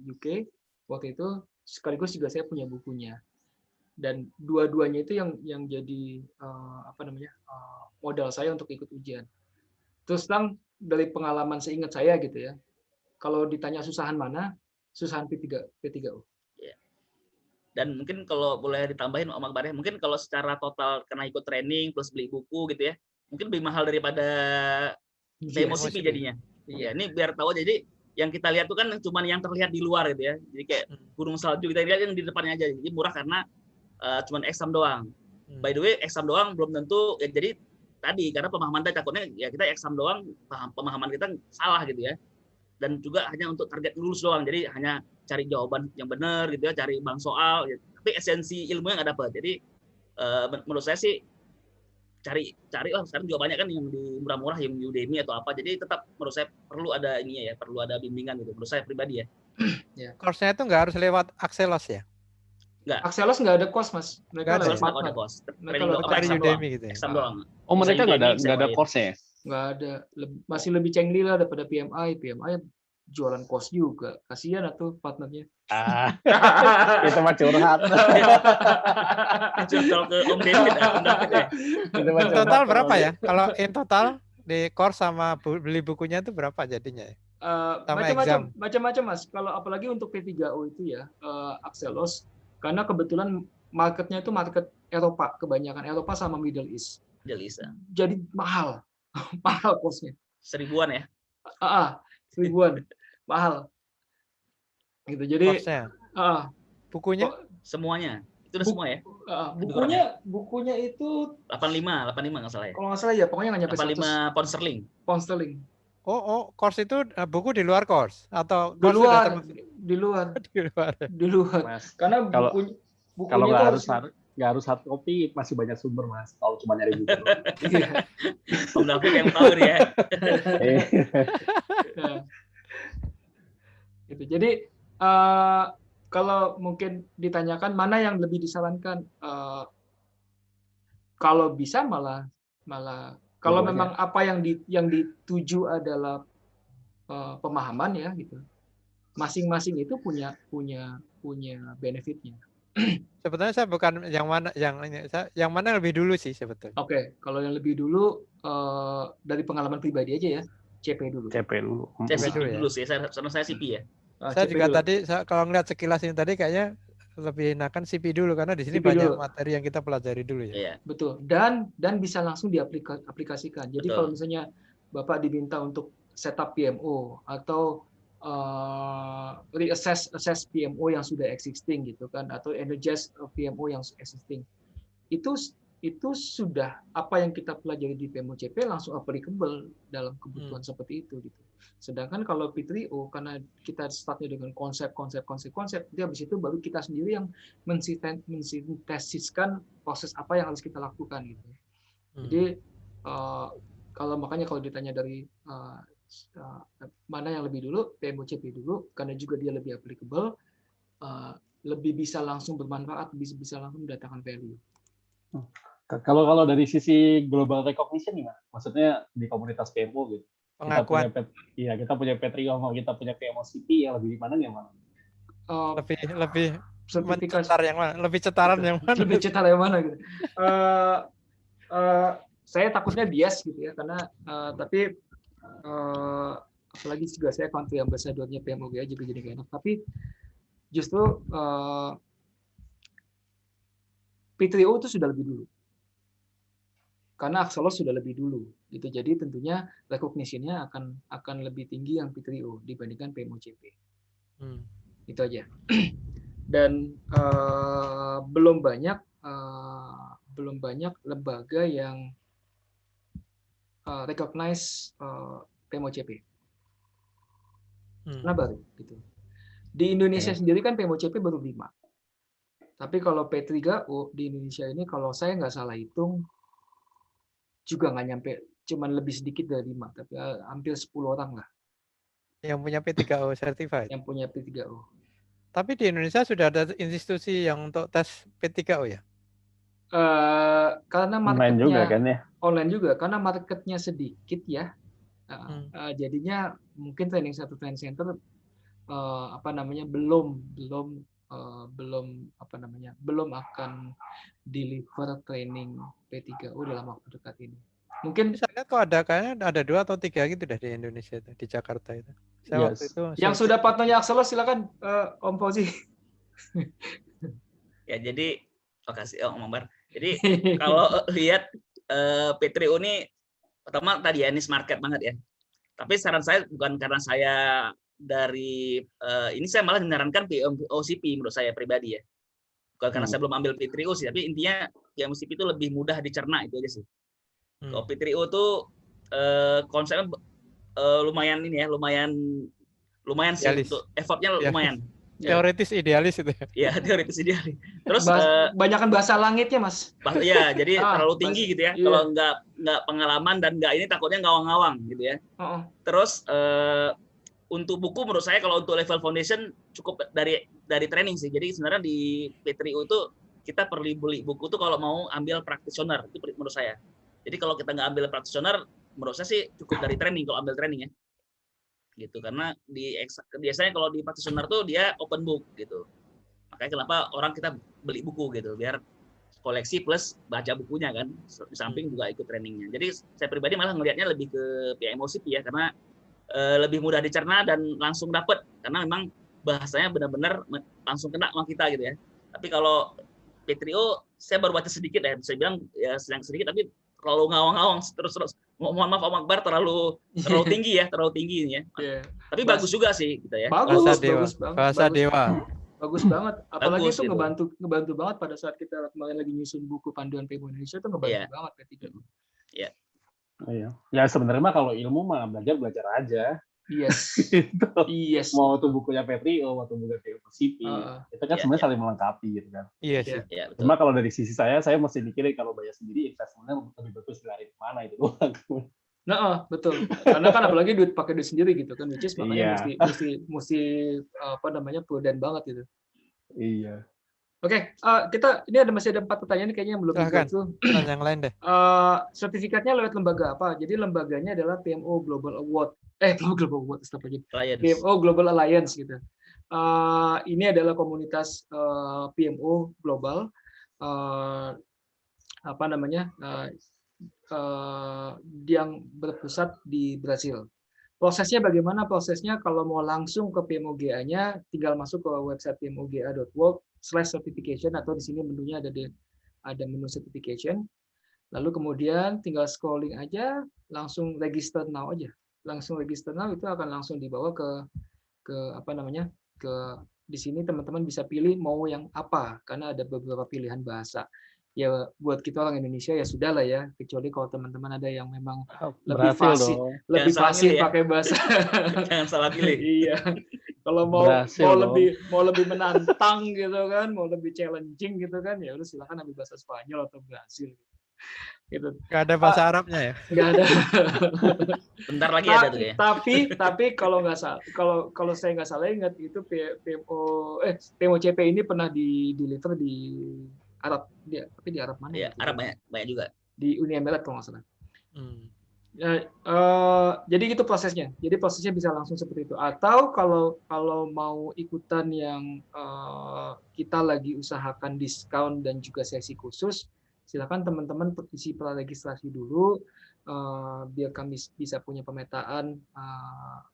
UK waktu itu, sekaligus juga saya punya bukunya. Dan dua-duanya itu yang jadi modal saya untuk ikut ujian. Terus terang dari pengalaman seingat saya gitu ya, kalau ditanya susahan mana, susahan P3O. Dan mungkin kalau boleh ditambahin Om Akbar, mungkin kalau secara total karena ikut training plus beli buku gitu ya, mungkin lebih mahal daripada PMOCP jadinya. Iya, ini biar tahu aja. Jadi yang kita lihat tuh kan cuma yang terlihat di luar gitu ya. Jadi kayak gunung salju, kita lihat yang di depannya aja. Jadi murah karena cuma exam doang. By the way, exam doang belum tentu ya. Jadi tadi karena pemahaman kita takutnya ya kita exam doang, pemahaman kita salah gitu ya. Dan juga hanya untuk target lulus doang. Jadi hanya cari jawaban yang benar gitu ya, cari bank soal gitu. Tapi esensi ilmunya nggak dapat. Jadi menurut saya sih cari sekarang juga banyak kan yang di murah-murah, yang Udemy atau apa. Jadi tetap menurut saya perlu ada ininya ya, perlu ada bimbingan gitu. Menurut saya pribadi ya. Course-nya itu nggak harus lewat Axelos ya? Nggak. Axelos nggak ada course Mas. Mereka lewat partner. Training Udemy gitu ya. Exam doang. Oh, mereka nggak ada course-nya ya? Nggak ada. Masih lebih cengli lah daripada PMI. PMI jualan course juga. Kasihan atau partnernya. Itu mah curhat. Curhat ke Om David. Total berapa ya? Kalau in total di course sama beli bukunya itu berapa jadinya? Macam-macam Mas. Kalau apalagi untuk P3O itu ya, Axelos, karena kebetulan marketnya itu market Eropa, kebanyakan Eropa sama Middle East. Jadi mahal, mahal cost-nya. Seribuan ya? Seribuan, mahal. Gitu. Jadi bukunya semuanya. Itu udah semua ya? Bukunya itu 85 nggak salah ya? Kalau nggak salah ya, pokoknya nggak nyampe 85 pound sterling. Pound sterling. Oh, course itu buku di luar course atau di luar. Mas, Karena bukunya kalau nggak harus hard copy, masih banyak sumber, Mas. Kalau cuma nyari buku. Om David yang tahu nih ya. Gitu. Jadi kalau mungkin ditanyakan mana yang lebih disarankan, kalau bisa malah kalau memang apa yang dituju adalah pemahaman ya gitu. Masing-masing itu punya benefitnya. Sebetulnya saya bukan yang mana lebih dulu sih sebetulnya. Oke, kalau yang lebih dulu dari pengalaman pribadi aja ya, CP dulu. CP dulu. CP dulu sih, saya CP ya. Saya juga dulu. Tadi kalau ngeliat sekilas ini tadi kayaknya lebih enakan CP dulu karena di sini banyak materi yang kita pelajari dulu ya. Iya. Betul. Dan bisa langsung diaplikasikan. Jadi kalau misalnya Bapak diminta untuk setup PMO atau assess PMO yang sudah existing gitu kan, atau energize PMO yang existing, itu sudah apa yang kita pelajari di PMO CP langsung applicable dalam kebutuhan seperti itu gitu. Sedangkan kalau P3O karena kita startnya dengan konsep, nanti habis itu baru kita sendiri yang mensintesiskan proses apa yang harus kita lakukan gitu. Jadi makanya kalau ditanya dari mana yang lebih dulu, PMO CP dulu, karena juga dia lebih applicable, lebih bisa langsung bermanfaat, bisa langsung mendatangkan value. Kalau dari sisi global recognition gimana? Maksudnya di komunitas PMO gitu. Pengakuan. Kita punya P3O, kita punya PMO CP, yang lebih mana yang mana? Lebih cetar yang mana? Lebih cetaran yang mana? Lebih cetar yang mana gitu. Saya takutnya bias gitu ya, karena tapi apalagi juga saya country ambassador-nya PMOGA juga jadi gak enak. Tapi justru P3O itu sudah lebih dulu. Karena Axelos sudah lebih dulu gitu. Jadi tentunya recognition-nya akan lebih tinggi yang P3O dibandingkan PMO CP. Itu aja. Dan belum banyak lembaga yang recognize PMO CP. Karena baru gitu. Di Indonesia sendiri kan PMO CP baru 5. Tapi kalau P3O di Indonesia ini kalau saya nggak salah hitung juga nggak nyampe, cuman lebih sedikit dari 5, tapi hampir 10 orang lah. Yang punya P3O certified. Yang punya P3O. Tapi di Indonesia sudah ada institusi yang untuk tes P3O ya? Karena online juga kan ya? Online juga, karena marketnya sedikit ya. Jadinya mungkin training center belum akan deliver training P3O dalam waktu dekat ini. Mungkin saya lihat kok kayaknya ada 2 atau 3 gitu dah di Indonesia itu, di Jakarta itu. Waktu itu yang sudah partnernya Axelos silakan Om Fauzi. Ya jadi makasih Om Ambar. Jadi kalau lihat P3O ini pertama tadi ya niche market banget ya. Tapi saran saya bukan karena saya dari ini saya malah menyarankan PMOCP menurut saya pribadi ya. Bukan karena saya belum ambil P3O sih, tapi intinya PMOCP itu lebih mudah dicerna itu aja sih. Kalau P3O tuh konsepnya lumayan ini ya, lumayan sih untuk effortnya lumayan. Teoritis idealis itu. Ya, teoritis idealis. Terus banyakan bahasa langitnya, Mas. Ya, jadi terlalu tinggi gitu ya. Iya. Kalau nggak pengalaman dan nggak ini takutnya ngawang-ngawang gitu ya. Terus untuk buku menurut saya kalau untuk level foundation cukup dari training sih. Jadi sebenarnya di P3O itu kita perlu beli buku tuh kalau mau ambil practitioner itu menurut saya. Jadi kalau kita nggak ambil practitioner, menurut saya sih cukup dari training kalau ambil training ya. Gitu karena biasanya kalau di practitioner tuh dia open book gitu. Makanya kenapa orang kita beli buku gitu biar koleksi plus baca bukunya kan. Di samping juga ikut trainingnya. Jadi saya pribadi malah ngelihatnya lebih ke PMOCP ya karena lebih mudah dicerna dan langsung dapat karena memang bahasanya benar-benar langsung kena sama kita gitu ya. Tapi kalau P3O saya baru baca sedikit ya, bisa bilang ya sedikit tapi terlalu ngawang-ngawang terus mohon maaf Om Akbar terlalu tinggi ya, terlalu tinggi ya. Yeah. Tapi bagus juga sih gitu ya. Bagus banget. Bahasa dewa. Bagus banget. Apalagi itu ngebantu banget pada saat kita kemarin lagi nyusun buku panduan PMO Indonesia itu ngebantu banget P3. Iya. Iya. Ya sebenarnya mah kalau ilmu mah belajar aja. Yes. Yes. Mau itu bukunya P3O, mau itu bukunya PMOCP, itu kan sebenarnya saling melengkapi gitu kan. Iya sih. Cuma kalau dari sisi saya mesti mikirin kalau bayar sendiri investmentnya lebih bagus lari kemana itu doang. Nah, betul. Karena kan apalagi pakai duit sendiri gitu kan, which is makanya mesti apa namanya prudent banget gitu. Iya. Oke, ini masih ada 4 pertanyaan kayaknya yang belum dijawab tuh. Yang lain deh. Sertifikatnya lewat lembaga apa? Jadi lembaganya adalah PMO Global Award. Global Award, PMO Global Alliance gitu. Ini adalah komunitas PMO global. Yang berpusat di Brasil. Prosesnya bagaimana? Prosesnya kalau mau langsung ke PMOGA-nya, tinggal masuk ke website pmoga.org/certification atau di sini menunya ada menu certification. Lalu kemudian tinggal scrolling aja, langsung register now aja. Langsung register now itu akan langsung dibawa ke di sini teman-teman bisa pilih mau yang apa karena ada beberapa pilihan bahasa. Ya buat kita orang Indonesia ya sudah lah ya, kecuali kalau teman-teman ada yang memang lebih fasih pakai bahasa. Jangan salah pilih. Iya. Kalau mau lebih menantang gitu kan, mau lebih challenging gitu kan, ya udah silakan ambil bahasa Spanyol atau Brasil. Gitu. Gak ada bahasa Arabnya ya? Gak ada. Bentar lagi ada tuh ya. Tapi kalau nggak salah, kalau saya nggak salah ingat itu PMOCP ini pernah di-deliver di Arab tapi di Arab mana? Iya, Arab banyak juga. Di Uni Emirat kalau nggak salah. Jadi gitu prosesnya. Jadi prosesnya bisa langsung seperti itu. Atau kalau mau ikutan yang kita lagi usahakan diskon dan juga sesi khusus, silakan teman-teman isi praregistrasi dulu biar kami bisa punya pemetaan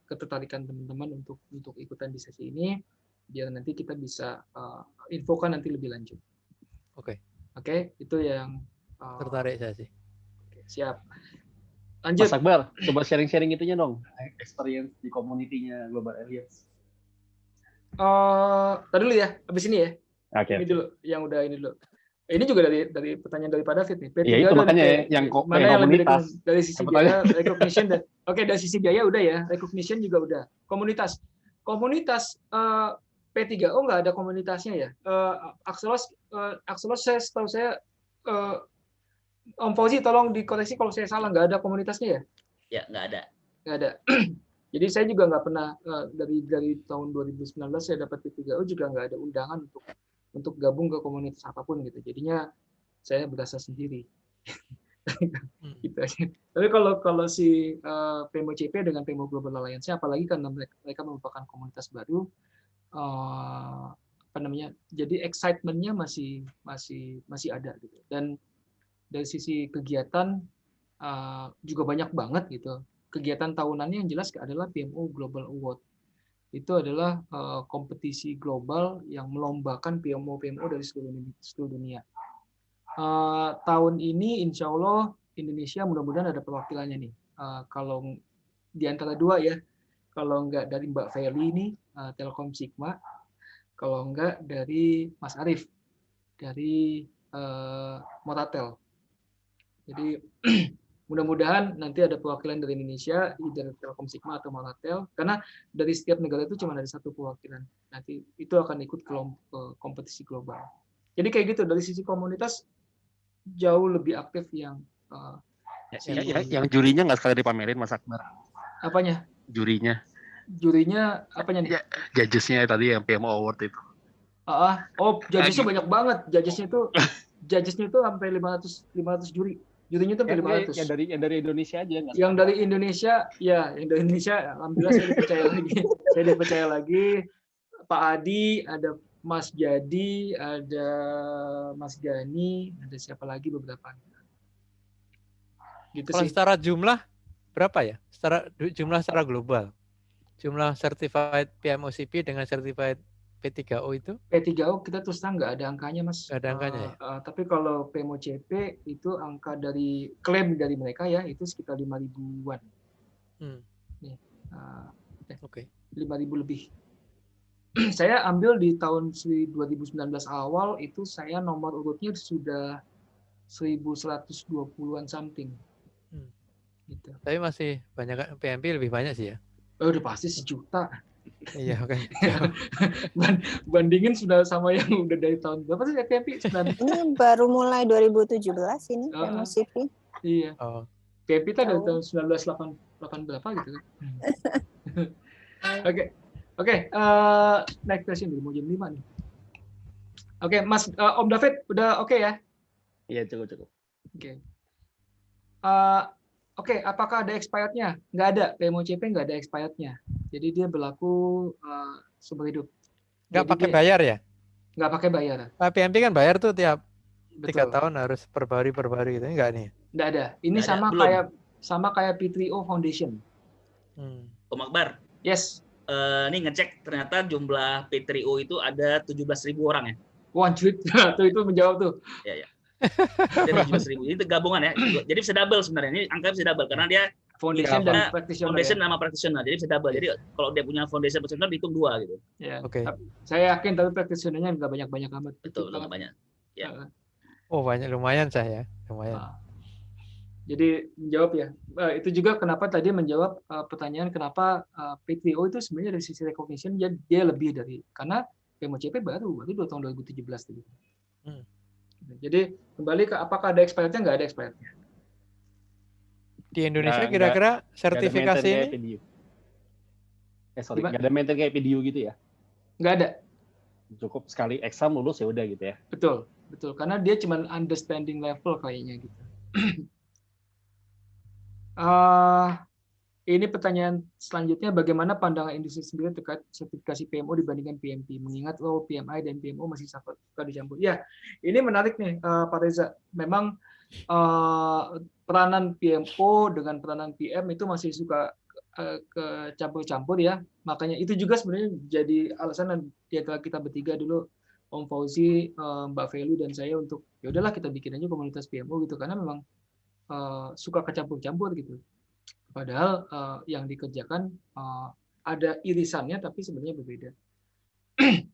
ketertarikan teman-teman untuk ikutan di sesi ini, biar nanti kita bisa infokan nanti lebih lanjut. Oke, itu yang tertarik saya sih. Siap. Lanjut. Mas Akbar, coba sharing-sharing itunya dong, experience di community-nya Global Alliance. Tadi dulu ya, habis ini ya. Oke. Ini dulu, yang udah ini dulu. Ini juga dari pertanyaan dari Pak David nih. Iya itu makanya yang komunitas. Dari sisi biaya, recognition dan dari sisi biaya udah ya, recognition juga udah. Komunitas P3O nggak ada komunitasnya ya. Axelos saya setahu saya Om Fauzi tolong dikoreksi kalau saya salah, nggak ada komunitasnya ya? Ya nggak ada. Jadi saya juga nggak pernah dari tahun 2019 saya dapat P3O juga nggak ada undangan untuk gabung ke komunitas apapun gitu. Jadinya saya berasa sendiri. Gitu aja. Tapi kalau si PMOCP dengan PMO Global Alliance, apalagi karena mereka merupakan komunitas baru, jadi excitementnya masih ada gitu. Dan dari sisi kegiatan juga banyak banget gitu. Kegiatan tahunannya yang jelas adalah PMO Global Award. Itu adalah kompetisi global yang melombakan PMO dari seluruh dunia. Tahun ini insya Allah Indonesia mudah-mudahan ada perwakilannya nih. Kalau di antara dua ya, kalau enggak dari Mbak Feli ini, Telkom Sigma, kalau enggak dari Mas Arief, dari Moratel. Jadi mudah-mudahan nanti ada perwakilan dari Indonesia, dari Telkom Sigma atau Moratel, karena dari setiap negara itu cuma ada satu perwakilan. Nanti itu akan ikut ke kompetisi global. Jadi kayak gitu, dari sisi komunitas jauh lebih aktif yang jurinya nggak sekali dipamerin Mas Akbar. Apanya? Jurinya apanya? Judges-nya tadi yang PMO Award itu. Judges-nya banyak banget. Judges-nya itu sampai 500 juri. Jurinya itu sampai 500. Yang dari Indonesia aja nggak? Yang dari Indonesia, ya, yang dari Indonesia alhamdulillah saya dipercaya lagi. Pak Adi, ada Mas Jadi, ada Mas Gani, ada siapa lagi beberapa. Gitu kalau sih. secara jumlah berapa ya? Jumlah secara global. Jumlah certified PMOCP dengan certified P3O itu? P3O kita terus terang nggak ada angkanya, Mas. Nggak ada angkanya ya? Tapi kalau PMO-CP itu angka dari klaim dari mereka ya itu sekitar 5.000-an. Nih, Oke. 5.000 lebih. Saya ambil di tahun 2019 awal itu saya nomor urutnya sudah 1.120-an something. Gitu. Tapi masih banyak, PMP lebih banyak sih ya? Udah pasti 1 juta. Iya kan. Bandingin sudah sama yang udah dari tahun berapa sih PMP? Ini baru mulai 2017 ini PMOCP. Iya. PMP itu dari tahun 1988 berapa gitu kan. Oke, next question dulu, mau jam 5 nih. Oke, Mas Om David udah oke ya? Iya, cukup. Oke, apakah ada expirednya? Nggak ada, PMO-CP nggak ada expirednya. Jadi dia berlaku seumur hidup. Nggak pakai bayar ya? Nggak pakai bayar. PMP kan bayar tuh tiap 3 tahun harus perbarui gitu, enggak nih? Nggak ada. Ini sama kayak P3O Foundation. Om Akbar. Yes. Ini ngecek ternyata jumlah P3O itu ada 17.000 orang ya. Wajib, tuh itu menjawab tuh. Iya. Jadi 17.000 itu gabungan ya. Jadi bisa double sebenarnya. Ini angka bisa double karena dia foundation dan practitioner. Foundation nama practitioner. Jadi bisa double. Jadi kalau dia punya foundation practitioner dihitung 2 gitu. Ya. Oke. Saya yakin tapi practitionernya nggak banyak-banyak amat. Betul, nggak banyak. Ya. Oh, banyak, lumayan saya. Lumayan. Jadi menjawab ya. Itu juga kenapa tadi menjawab pertanyaan kenapa P3O itu sebenarnya dari sisi recognition dia lebih dari karena PMO-CP baru 2 tahun 2017 tadi. Jadi kembali ke apakah ada expirednya? Nggak ada expirednya. Di Indonesia kira-kira sertifikasi ini? Nggak ada maintain kayak PDU gitu ya? Nggak ada. Cukup sekali exam lulus ya udah gitu ya? Betul. Karena dia cuma understanding level kayaknya gitu. Ini pertanyaan selanjutnya, bagaimana pandangan industri sendiri terkait sertifikasi PMO dibandingkan PMP? Mengingat PMI dan PMO masih suka dicampur. Ya, ini menarik nih Pak Reza. Memang peranan PMO dengan peranan PM itu masih suka kecampur-campur ya. Makanya itu juga sebenarnya jadi alasan di antara kita bertiga dulu, Om Fauzi, Mbak Felu dan saya untuk ya udahlah kita bikin aja komunitas PMO gitu karena memang suka kecampur-campur gitu. Padahal yang dikerjakan ada irisannya tapi sebenarnya berbeda.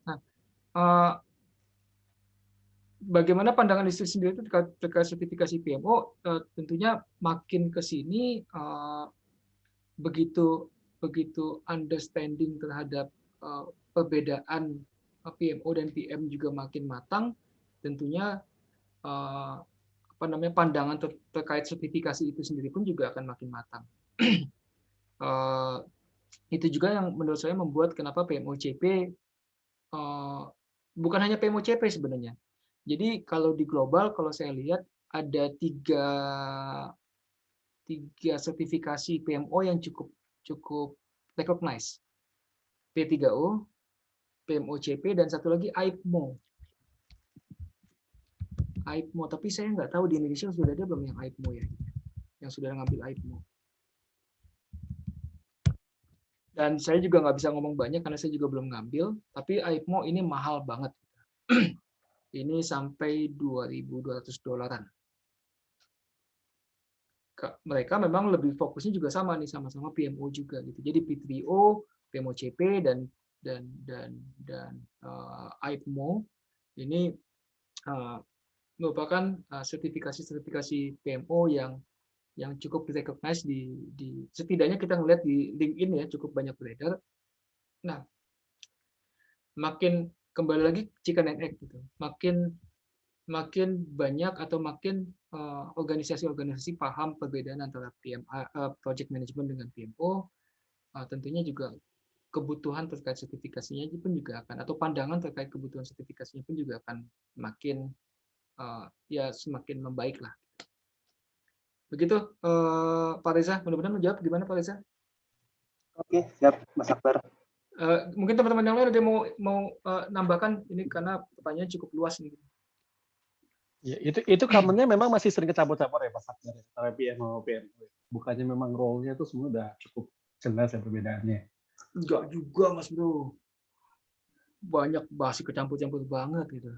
Nah, bagaimana pandangan industri sendiri itu terkait sertifikasi PMO? Tentunya makin ke sini begitu understanding terhadap perbedaan PMO dan PM juga makin matang, tentunya pandangan terkait sertifikasi itu sendiri pun juga akan makin matang. Itu juga yang menurut saya membuat kenapa PMO-CP bukan hanya PMO-CP sebenarnya. Jadi kalau di global, kalau saya lihat ada tiga sertifikasi PMO yang cukup recognize. P3O, PMO-CP, dan satu lagi AIPMO. AIPMO, tapi saya nggak tahu di Indonesia sudah ada belum yang AIPMO ya, yang sudah ngambil AIPMO. Dan saya juga nggak bisa ngomong banyak karena saya juga belum ngambil, tapi AIPMO ini mahal banget. Ini sampai $2.200. Mereka memang lebih fokusnya juga sama nih, sama-sama PMO juga gitu. Jadi P3O, PMO-CP dan AIPMO ini merupakan sertifikasi PMO yang cukup di-recognize di setidaknya kita ngelihat di LinkedIn ya, cukup banyak beredar. Nah, makin kembali lagi chicken and egg gitu. Makin banyak atau makin organisasi-organisasi paham perbedaan antara project management dengan PMO, tentunya juga kebutuhan terkait sertifikasinya pun juga akan, atau pandangan terkait kebutuhan sertifikasinya pun juga akan makin ya semakin membaik lah. Begitu Pak Reza, mudah-mudahan menjawab. Gimana Pak Reza? Oke, siap Mas Akbar. Mungkin teman-teman yang lain ada mau nambahkan ini karena pertanyaan cukup luas nih. Ya, itu commonnya memang masih sering kecampur-campur ya Pak Akbar, antara PMO PMO. Bukannya memang role-nya itu semua udah cukup jelas ya perbedaannya. Enggak juga Mas Bro. banyak bahasa kecampur-campur banget gitu.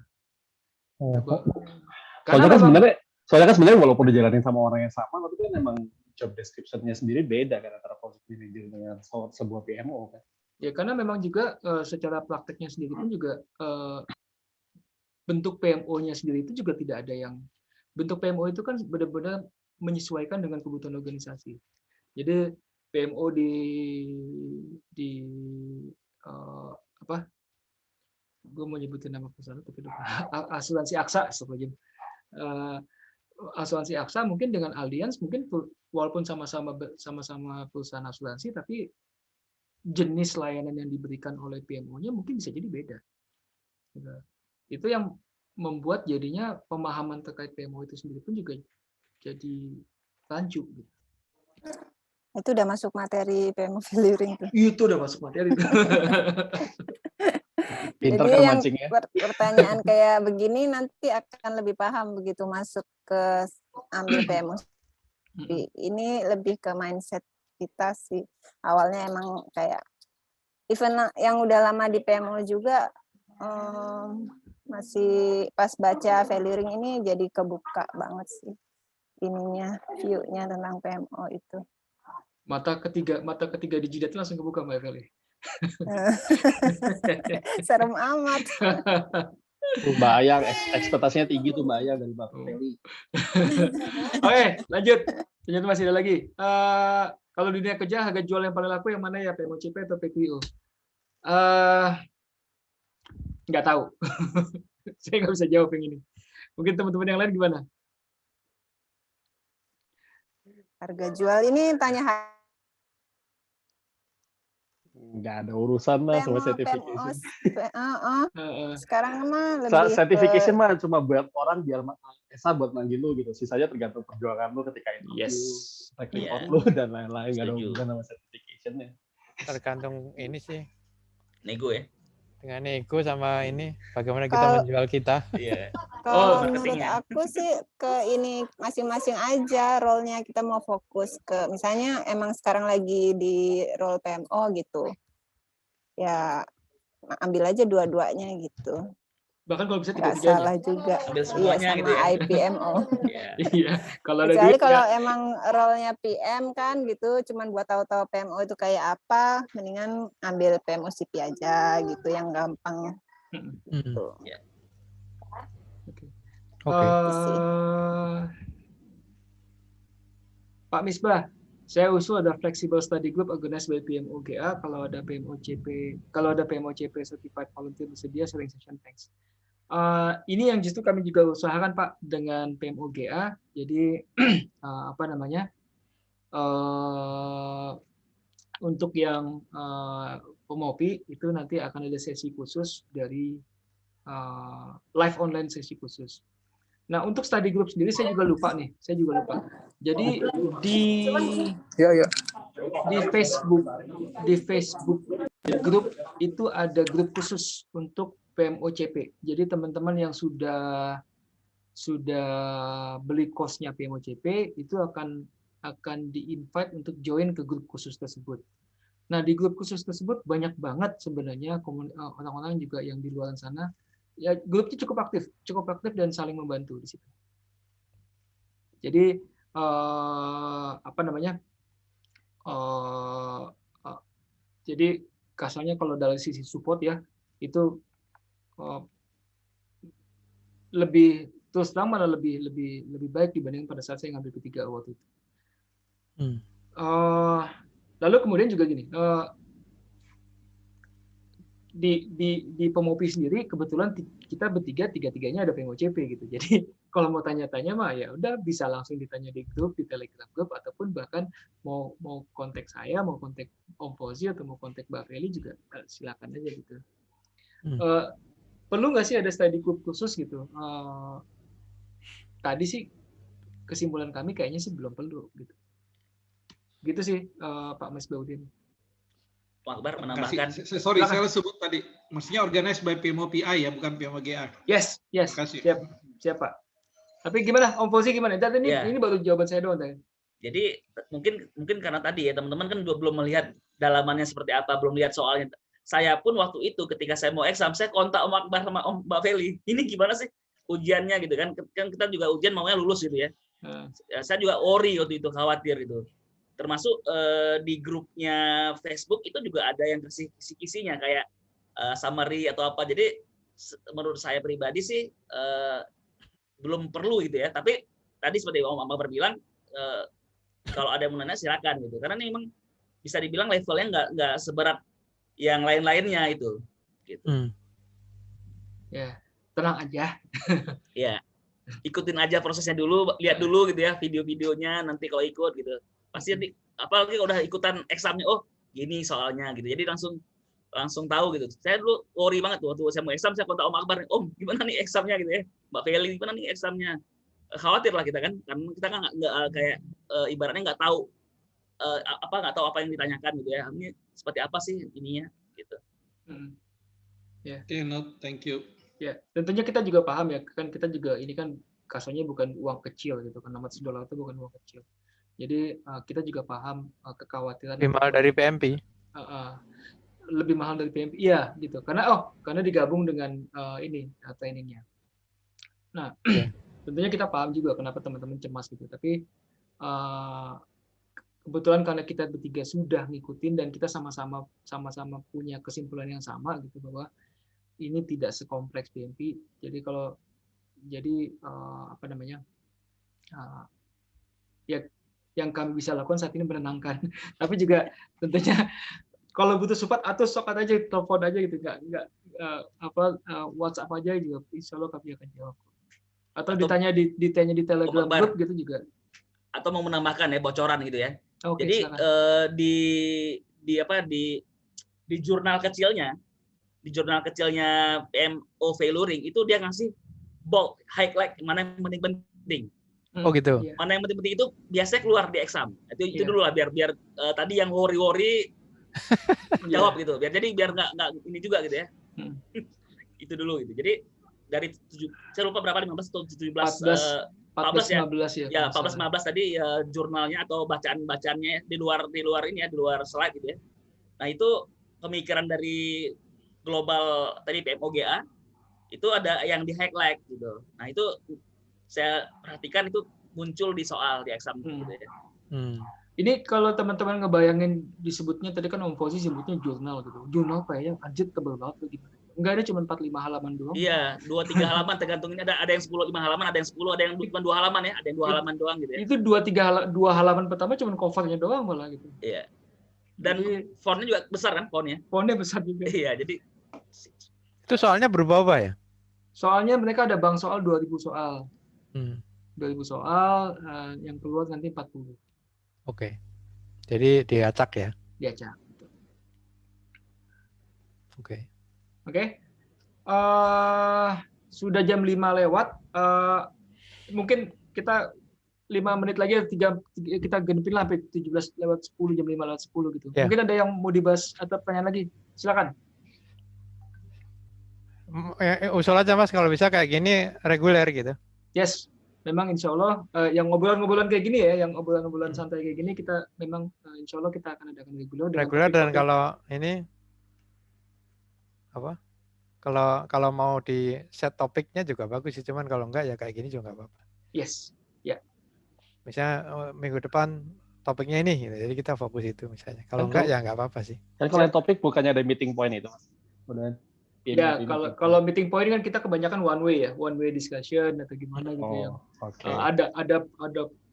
Soalnya kan sebenarnya walaupun dijalanin sama orang yang sama, tapi kan memang job description-nya sendiri beda kan antara project manager dengan sebuah PMO kan. Ya karena memang juga secara prakteknya sendiri pun juga bentuk PMO-nya sendiri itu juga tidak ada yang bentuk PMO itu kan benar-benar menyesuaikan dengan kebutuhan organisasi. Jadi PMO di apa? Gue mau nyebutin nama perusahaan tapi lupa. Asuransi AXA, asuransi AXA mungkin dengan Allianz mungkin walaupun sama-sama perusahaan asuransi tapi jenis layanan yang diberikan oleh PMO-nya mungkin bisa jadi beda. Itu yang membuat jadinya pemahaman terkait PMO itu sendiri pun juga jadi rancu. Itu udah masuk materi PMO Valuing. Itu udah masuk materi. Pinter jadi kan yang mancingnya. Pertanyaan kayak begini nanti akan lebih paham begitu masuk ke ambil PMO. Ini lebih ke mindset kita sih. Awalnya emang kayak even yang udah lama di PMO juga masih pas baca Valuing ini jadi kebuka banget sih ininya, view-nya tentang PMO itu. Mata ketiga di jidat langsung kebuka Mbak Feli. Serem amat. Bayang ekspektasinya tinggi tuh bayang dari Mbak Feli. Oke, lanjut. Ternyata masih ada lagi. Kalau dunia kerja harga jual yang paling laku yang mana ya, PMOCP atau PQO? Nggak tahu. Saya nggak bisa jawab yang ini. Mungkin teman-teman yang lain gimana? Harga jual ini tanya nggak ada urusan lah sama certification. Sekarang mah lebih certification mah cuma buat orang biar Esa buat manggil lu gitu. Sisanya tergantung perjuangan lu ketika itu. Yes. Record lu dan lain-lain, nggak ada hubungan sama certification-nya. Tergantung ini sih. Nego ya. Dengan ego sama ini bagaimana kita menjual kita. Iya. Kalau menurut aku sih ke ini masing-masing aja role-nya, kita mau fokus ke misalnya emang sekarang lagi di role PMO gitu. Ya ambil aja dua-duanya gitu. Bahkan kalau bisa nggak salah juga. Ambil semuanya iya, sama gitu ya. IPMO. Iya. Kalau ada kecuali duit, kalau emang role-nya PM kan gitu, cuman buat tahu-tahu PMO itu kayak apa, mendingan ambil PMO CP aja gitu yang gampang. Gitu. Oke. Pak Misbah, saya usul ada flexible study group organized by PMO GA. Kalau ada PMO CP certified volunteer bersedia sharing session, thanks. Ini yang justru kami juga usahakan Pak dengan PMO GA. Jadi apa namanya? Untuk yang pemopi itu nanti akan ada sesi khusus dari live online sesi khusus. Nah, untuk study group sendiri saya juga lupa nih. Jadi di Facebook grup itu ada grup khusus untuk PMOCP. Jadi teman-teman yang sudah beli course-nya PMOCP itu akan di-invite untuk join ke grup khusus tersebut. Nah, di grup khusus tersebut banyak banget sebenarnya orang-orang juga yang di luar sana. Ya, grupnya cukup aktif dan saling membantu di situ. Jadi apa namanya? Jadi kasarnya kalau dari sisi support ya itu lebih terus terang malah lebih baik dibanding pada saat saya ngambil ketiga waktu itu. Lalu kemudian juga gini, di Pemopi sendiri kebetulan kita bertiga tiga-tiganya ada PMOCP gitu. Jadi kalau mau tanya-tanya mah ya udah bisa langsung ditanya di grup, di Telegram grup, ataupun bahkan mau kontak saya, mau kontak Om Fauzi atau mau kontak Mbak Feli juga silakan aja gitu. Perlu nggak sih ada study group khusus gitu? Tadi sih kesimpulan kami kayaknya sih belum perlu gitu. Gitu sih Pak Misbaudin. Pak Akbar menambahkan. Sorry, saya sebut tadi. Maksudnya organized by PMO PI ya, bukan PMO GA. Yes. Siap Pak. Tapi gimana Om Fauzi gimana? Ini baru jawaban saya doang tadi. Jadi mungkin karena tadi ya teman-teman kan belum melihat dalamannya seperti apa, belum lihat soalnya. saya pun waktu itu ketika saya mau exam, saya kontak Om Akbar sama Om Mbak Feli. Ini gimana sih ujiannya gitu kan? Kan kita juga ujian maunya lulus gitu ya. Saya juga worry waktu itu, khawatir gitu. Termasuk di grupnya Facebook itu juga ada yang kasih kisi-kisinya kayak summary atau apa. Jadi menurut saya pribadi sih belum perlu gitu ya. Tapi tadi seperti Om Akbar bilang, kalau ada yang mau nanya silakan gitu. Karena ini memang bisa dibilang levelnya nggak seberat yang lain-lainnya itu. Gitu. Ya, tenang aja. Ya, ikutin aja prosesnya dulu, lihat dulu gitu ya video-videonya. Nanti kalau ikut gitu, pasti apalagi kalau udah ikutan examnya, oh gini soalnya gitu. Jadi langsung tahu gitu. Saya dulu worry banget waktu saya mau exam, saya kontak Om Akbar, Om gimana nih examnya gitu ya, Mbak Feli gimana nih examnya. Khawatir lah kita kan, karena kita kan nggak kayak ibaratnya nggak tahu apa yang ditanyakan gitu ya. Ini seperti apa sih ininya gitu. Ya. Okay, no, thank you. Ya, tentunya kita juga paham ya, kan kita juga ini kan kasusnya bukan uang kecil gitu kan, $400 itu bukan uang kecil. Jadi kita juga paham kekhawatiran. Lebih mahal dari PMP. Lebih mahal dari PMP, iya gitu. Karena digabung dengan ini trainingnya. Nah, tentunya kita paham juga kenapa teman-teman cemas gitu. Tapi kebetulan karena kita bertiga sudah ngikutin dan kita sama-sama punya kesimpulan yang sama gitu bahwa ini tidak sekompleks PMP. Jadi ya yang kami bisa lakukan saat ini menenangkan. Tapi juga tentunya kalau butuh support atau sok aja, telepon aja gitu, nggak WhatsApp aja juga, insya Allah kami akan jawab. Atau ditanya di Telegram group gitu juga. Atau mau menambahkan ya bocoran gitu ya. Okay, jadi di jurnal kecilnya PMO Failoring itu dia ngasih bold, highlight mana yang penting. Oh gitu. Mana yang penting itu biasanya keluar di exam. Itu dulu lah biar tadi yang worry jawab gitu. Biar nggak ini juga gitu ya. Itu dulu gitu. Jadi dari saya lupa berapa 15 atau 17 14 ya. 14-15 tadi jurnalnya atau bacaan-bacaannya di luar ini ya, di luar slide gitu ya. Nah, itu pemikiran dari global tadi PMOGA itu ada yang di highlight gitu. Nah, itu saya perhatikan itu muncul di soal di exam gitu ya. Ini kalau teman-teman ngebayangin disebutnya tadi kan Om Fauzi sebutnya jurnal gitu. Jurnal kayaknya anjir tebel banget gimana? Enggak, ada cuma 45 halaman doang. Iya, 2-3 halaman tergantung ini ada yang 5 halaman, ada yang 10, ada yang cuma 2 halaman ya, ada yang 2 halaman doang gitu ya. Itu 2 halaman pertama cuma covernya doang malah gitu. Iya. Dan fontnya juga besar kan fontnya? Fontnya besar juga. Iya, jadi itu soalnya berubah ya? Soalnya mereka ada bank soal 2000 soal. 2000 soal, yang keluar nanti 40. Oke. Jadi diacak ya? Diacak. Oke. Oke. Sudah jam 5 lewat. Mungkin kita 5 menit lagi kita genepin lah sampai 17 lewat 10, jam 5 lewat 10 gitu. Yeah. Mungkin ada yang mau dibahas atau pertanyaan lagi. Silakan. Usul aja Mas kalau bisa kayak gini reguler gitu. Yes. Memang insya Allah yang ngobrolan kayak gini ya, yang obrolan santai kayak gini kita memang insya Allah kita akan adakan reguler. Dan kalau ini apa? Kalau mau di set topiknya juga bagus sih, cuman kalau enggak ya kayak gini juga nggak apa-apa. Yes, ya. Misalnya minggu depan topiknya ini, gitu. Jadi kita fokus itu misalnya. Kalau enggak ya nggak apa-apa sih. Dan kalau topik bukannya ada meeting point itu, Mas? Udah. Ya, kalau meeting point kan kita kebanyakan one way discussion atau gimana gitu ya. Okay. Ada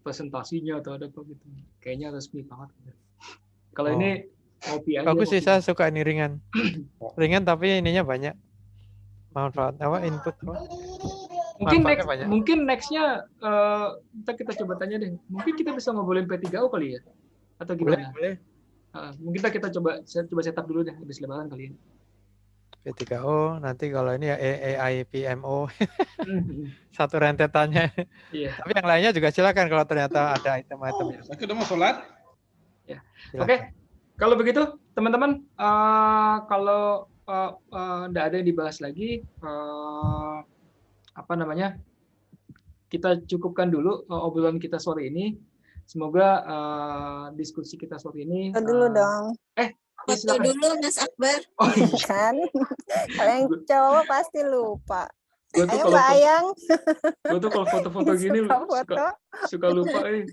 presentasinya atau ada apa gitu. Kayaknya resmi banget. Kalau ini kopi aja. Bagus sih, saya suka ini ringan. Ringan tapi ininya banyak. Manfaat input apa? Mungkin nextnya kita coba tanya deh. Mungkin kita bisa ngobrolin P3O kali ya? Atau gimana? Boleh. Mungkin kita coba setup dulu deh habis lebaran kali ini. P3O nanti kalau ini ya AI PMO satu rentetannya. Iya. Tapi yang lainnya juga silakan kalau ternyata ada item-itemnya. Saya udah mau sholat. Ya. Oke. Kalau begitu teman-teman kalau nggak ada yang dibahas lagi, kita cukupkan dulu obrolan kita sore ini. Semoga diskusi kita sore ini. Dulu dong. Foto dulu Mas Akbar. Oh iya. Kan, kalau yang cowok pasti lupa. Gue tuh Ayo kalau Mbak Ayang. gue tuh kalau foto-foto gini suka lupa ini.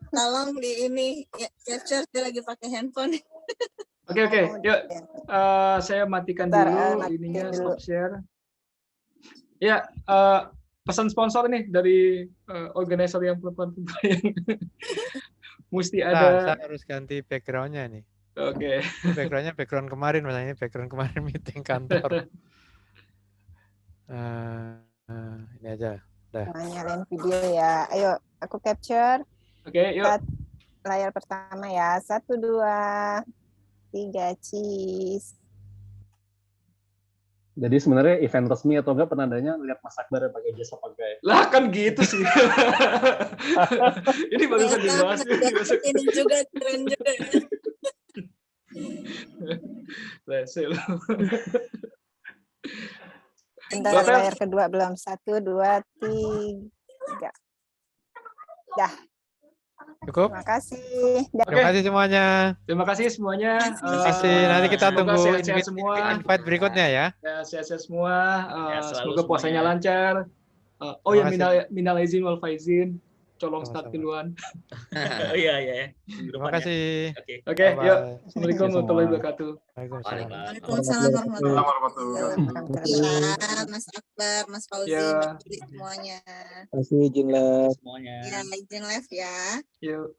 Tolong di ini ya, capture, dia lagi pakai handphone. Oke, yuk. Saya matikan dulu ininya, stop share. Ya, pesan sponsor nih dari organizer yang perempuan-perempuan yang mesti ada. Saya harus ganti background-nya nih. Oke. Background-nya background kemarin, misalnya background kemarin meeting kantor. Ini aja. Udah. Nyalain video ya. Ayo, aku capture. Oke, yuk. Layar pertama ya. 1, 2, 3, cheese. Jadi sebenarnya event resmi atau enggak penandanya lihat Mas Akbar yang pakai jasa pakai. Lah kan gitu sih. Ini barusan dibahas. Ini juga keren juga. Lese lu. Bentar, layar kedua belum. 1, 2, 3. Dah. Cukup? Terima kasih. Terima kasih semuanya. Terima kasih semuanya. Terima kasih. Nanti kita tunggu sehat-sehat semua. Invite berikutnya ya. Ya, sehat-sehat semua. Semoga semuanya. puasanya lancar. Oh ya, minal aizin wal faizin. Colong start duluan. Iya. Terima kasih. Oke, yuk. Assalamualaikum warahmatullahi wabarakatuh. Waalaikumsalam warahmatullahi wabarakatuh. Mas Akbar, Mas Fauzi, Mbak Juli, semuanya. Terima kasih izin live. Semuanya. Ya, izin live ya. Yuk.